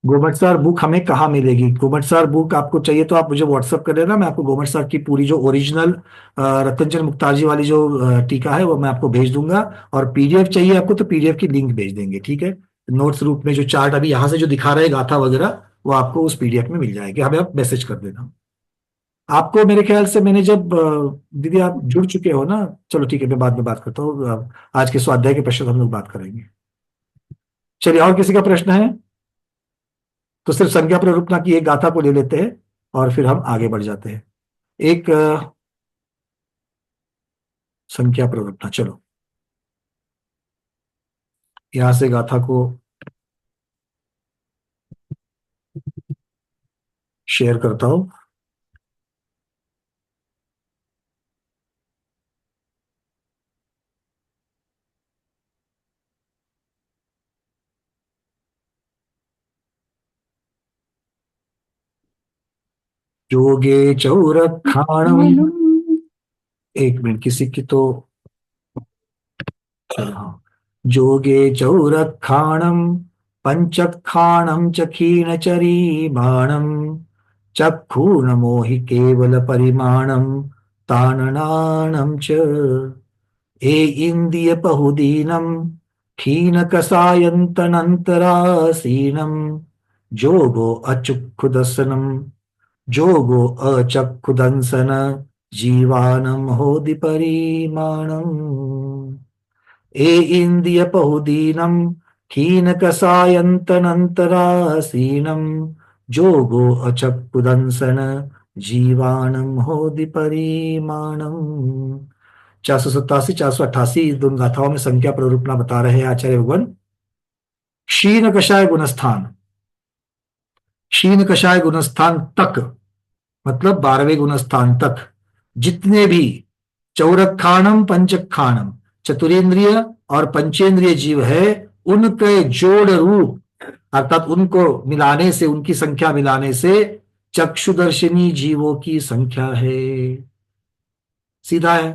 Speaker 1: गोमटसार बुक हमें कहाँ मिलेगी? गोमटसार बुक आपको चाहिए तो आप मुझे व्हाट्सअप कर देना, मैं आपको गोमटसार की पूरी जो ओरिजिनल रतनचंद मुक्तार जी वाली जो टीका है वो मैं आपको भेज दूंगा। और पीडीएफ चाहिए आपको तो पीडीएफ की लिंक भेज देंगे। ठीक है, नोट्स रूप में जो चार्ट अभी यहाँ से जो दिखा रहे गाथा वगैरह, वो आपको उस पीडीएफ में मिल जाएगी, हमें आप मैसेज कर देना। आपको मेरे ख्याल से मैंने जब दीदी आप जुड़ चुके हो ना, चलो ठीक है, मैं बाद में बात करता हूँ, आज के स्वाध्याय के पश्चात हम लोग बात करेंगे। चलिए, और किसी का प्रश्न है तो सिर्फ संज्ञा प्ररूपना की एक गाथा को ले लेते हैं और फिर हम आगे बढ़ जाते हैं। एक संख्या प्ररूपना, चलो यहां से गाथा को शेयर करता हूं। जोगे चौरखाणम, एक मिनट, किसी की तो हाँ। जोगे चौरखाणम पंचखाणम च क्षीणचरीमाणम चक्षुर्न मोहि केवल परिमाणम ताननाणम च ए इंद्रिय बहुदीनम क्षीणकसायन्तनन्तरासीनम जोगो अचक्षुदर्शनम जोगो अचक्षुदंसन जीवानम होदि परिमाणम ए इंद्रिय बहुदीनम क्षीणकसायन्तनन्तरासीनम जोगो अचक्षुदंसन जीवानम होदि परिमाणम। 487 488 इस दोनों गाथाओं में संख्या प्ररूपना बता रहे हैं आचार्य भगवान। क्षीण कषाय गुणस्थान, क्षीण कषाय गुणस्थान तक मतलब 12वें गुणस्थान तक जितने भी चौरखाणम पंचखाणम चतुरेंद्रिय और पंचेंद्रिय जीव है, उनके जोड़ रूप अर्थात उनको मिलाने से, उनकी संख्या मिलाने से चक्षुदर्शिनी जीवों की संख्या है। सीधा है,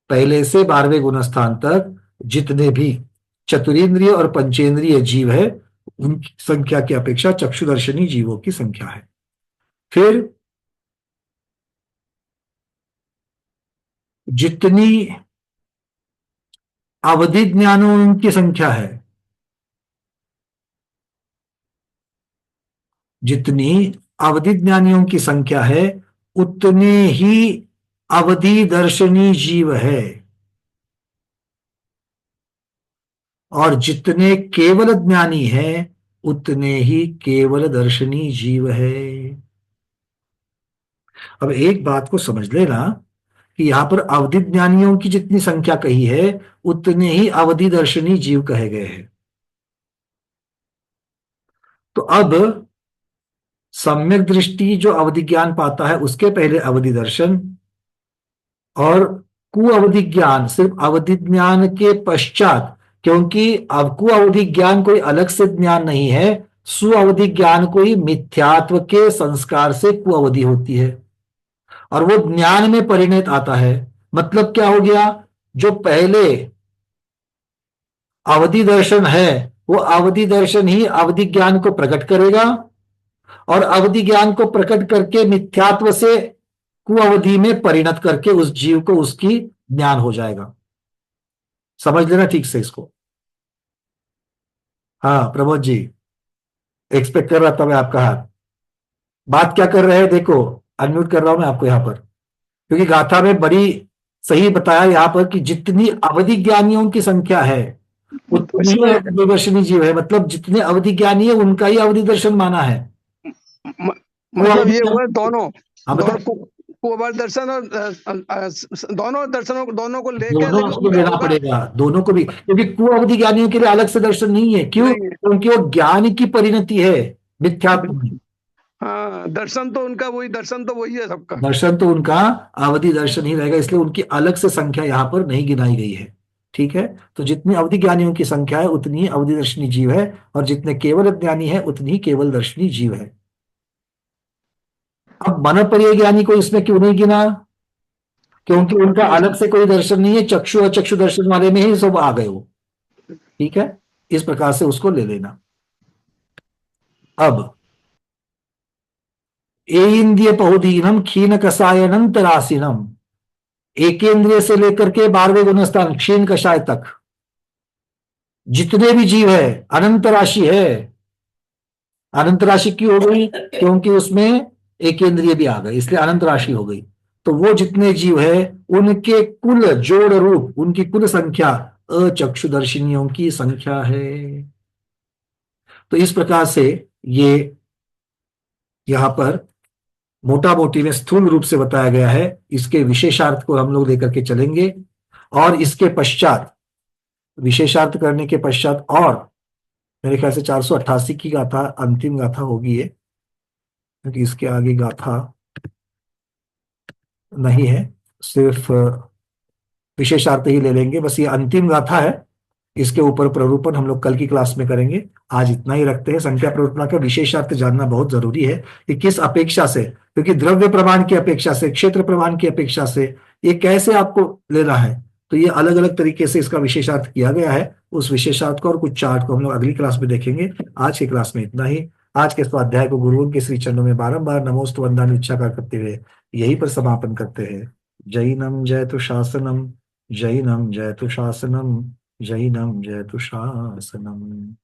Speaker 1: पहले से 12वें गुणस्थान तक जितने भी चतुरेंद्रिय और पंचेंद्रिय जीव है उनकी संख्या की अपेक्षा चक्षुदर्शिनी जीवों की संख्या है। फिर जितनी अवधि ज्ञानों उनकी संख्या है, जितनी अवधि ज्ञानियों की संख्या है उतने ही अवधि दर्शनी जीव है, और जितने केवल ज्ञानी हैं उतने ही केवल दर्शनी जीव है। अब एक बात को समझ लेना कि यहां पर अवधि ज्ञानियों की जितनी संख्या कही है उतने ही अवधि दर्शनी जीव कहे गए हैं। तो अब सम्यक दृष्टि जो अवधि ज्ञान पाता है उसके पहले अवधि दर्शन, और कुअवधि ज्ञान सिर्फ अवधि ज्ञान के पश्चात, क्योंकि अब कुअवधि ज्ञान कोई अलग से ज्ञान नहीं है, सुअवधि ज्ञान कोई मिथ्यात्व के संस्कार से कुअवधि होती है और वो ज्ञान में परिणत आता है। मतलब क्या हो गया, जो पहले अवधि दर्शन है वो अवधि दर्शन ही अवधि ज्ञान को प्रकट करेगा, और अवधि ज्ञान को प्रकट करके मिथ्यात्व से कुअवधि में परिणत करके उस जीव को उसकी ज्ञान हो जाएगा। समझ लेना ठीक से इसको। हाँ प्रमोद जी, एक्सपेक्ट कर रहा था मैं आपका हाथ। बात क्या कर रहे हैं देखो, अनम्यूट कर रहा हूं मैं आपको यहां पर, क्योंकि गाथा में बड़ी सही बताया यहां पर कि जितनी अवधि ज्ञानियों की संख्या है उतनी अवधि दर्शनी जीव है। मतलब जितने अवधि ज्ञानी है उनका ही अवधि दर्शन माना है।
Speaker 12: मतलब ये हुआ दोनों
Speaker 1: हाँ,
Speaker 12: कुअवधि दर्शन और दोनों दर्शनों दोनों को लेकर
Speaker 1: दोनों को लेना पड़ेगा, दोनों को भी, क्योंकि कुअवधि ज्ञानियों के लिए अलग से दर्शन नहीं है। क्यों? क्योंकि वो ज्ञान की परिणति है मिथ्यात्व में।
Speaker 12: हाँ, दर्शन तो उनका वही, दर्शन तो वही है सबका,
Speaker 1: दर्शन तो उनका अवधि दर्शन ही रहेगा, इसलिए उनकी अलग से संख्या यहाँ पर नहीं गिनाई गई है। ठीक है, तो जितनी अवधि ज्ञानियों की संख्या है उतनी ही अवधि दर्शनी जीव है, और जितने केवल ज्ञानी है उतनी ही केवल दर्शनी जीव है। अब मन पर्याय ज्ञानी को इसमें क्यों नहीं गिना? क्योंकि उनका अलग से कोई दर्शन नहीं है, चक्षु और चक्षु दर्शन वाले में ही सब आ गए वो। ठीक है, इस प्रकार से उसको ले लेना। अब इंद्रिय पहुदीनम क्षीण कषायनंतरासीनम, एकेंद्रिय से लेकर के 12वें गुणस्थान क्षीण कषाय तक जितने भी जीव है अनंत राशि है। अनंत राशि क्यों हो गई? क्योंकि उसमें एकेंद्रिय भी आ गए, इसलिए अनंत राशि हो गई। तो वो जितने जीव है उनके कुल जोड़ रूप, उनकी कुल संख्या अचक्षुदर्शिनियों की संख्या है। तो इस प्रकार से ये यहां पर मोटा मोटी में स्थूल रूप से बताया गया है। इसके विशेषार्थ को हम लोग लेकर के चलेंगे, और इसके पश्चात विशेषार्थ करने के पश्चात और मेरे ख्याल से 488 की गाथा अंतिम गाथा होगी ये, क्योंकि इसके आगे गाथा नहीं है, सिर्फ विशेषार्थ ही ले लेंगे। बस ये अंतिम गाथा है, इसके ऊपर प्ररूपण हम लोग कल की क्लास में करेंगे। आज इतना ही रखते हैं। संख्या प्ररूपणा का विशेषार्थ जानना बहुत जरूरी है कि किस अपेक्षा से, क्योंकि द्रव्य प्रमाण की अपेक्षा से, क्षेत्र प्रमाण की अपेक्षा से ये कैसे आपको लेना है, तो ये अलग अलग तरीके से इसका विशेषार्थ किया गया है। उस विशेषार्थ को और कुछ चार्ट को हम लोग अगली क्लास में देखेंगे। आज की क्लास में इतना ही। आज के स्वाध्याय को गुरुओं के श्री चरणों में बारंबार नमोस्तु वंदना इच्छा करते हुए यहीं पर समापन करते हैं। जैनम जयतु शासनम, जैनम जयतु शासनम, जैनम जयतु शासनम।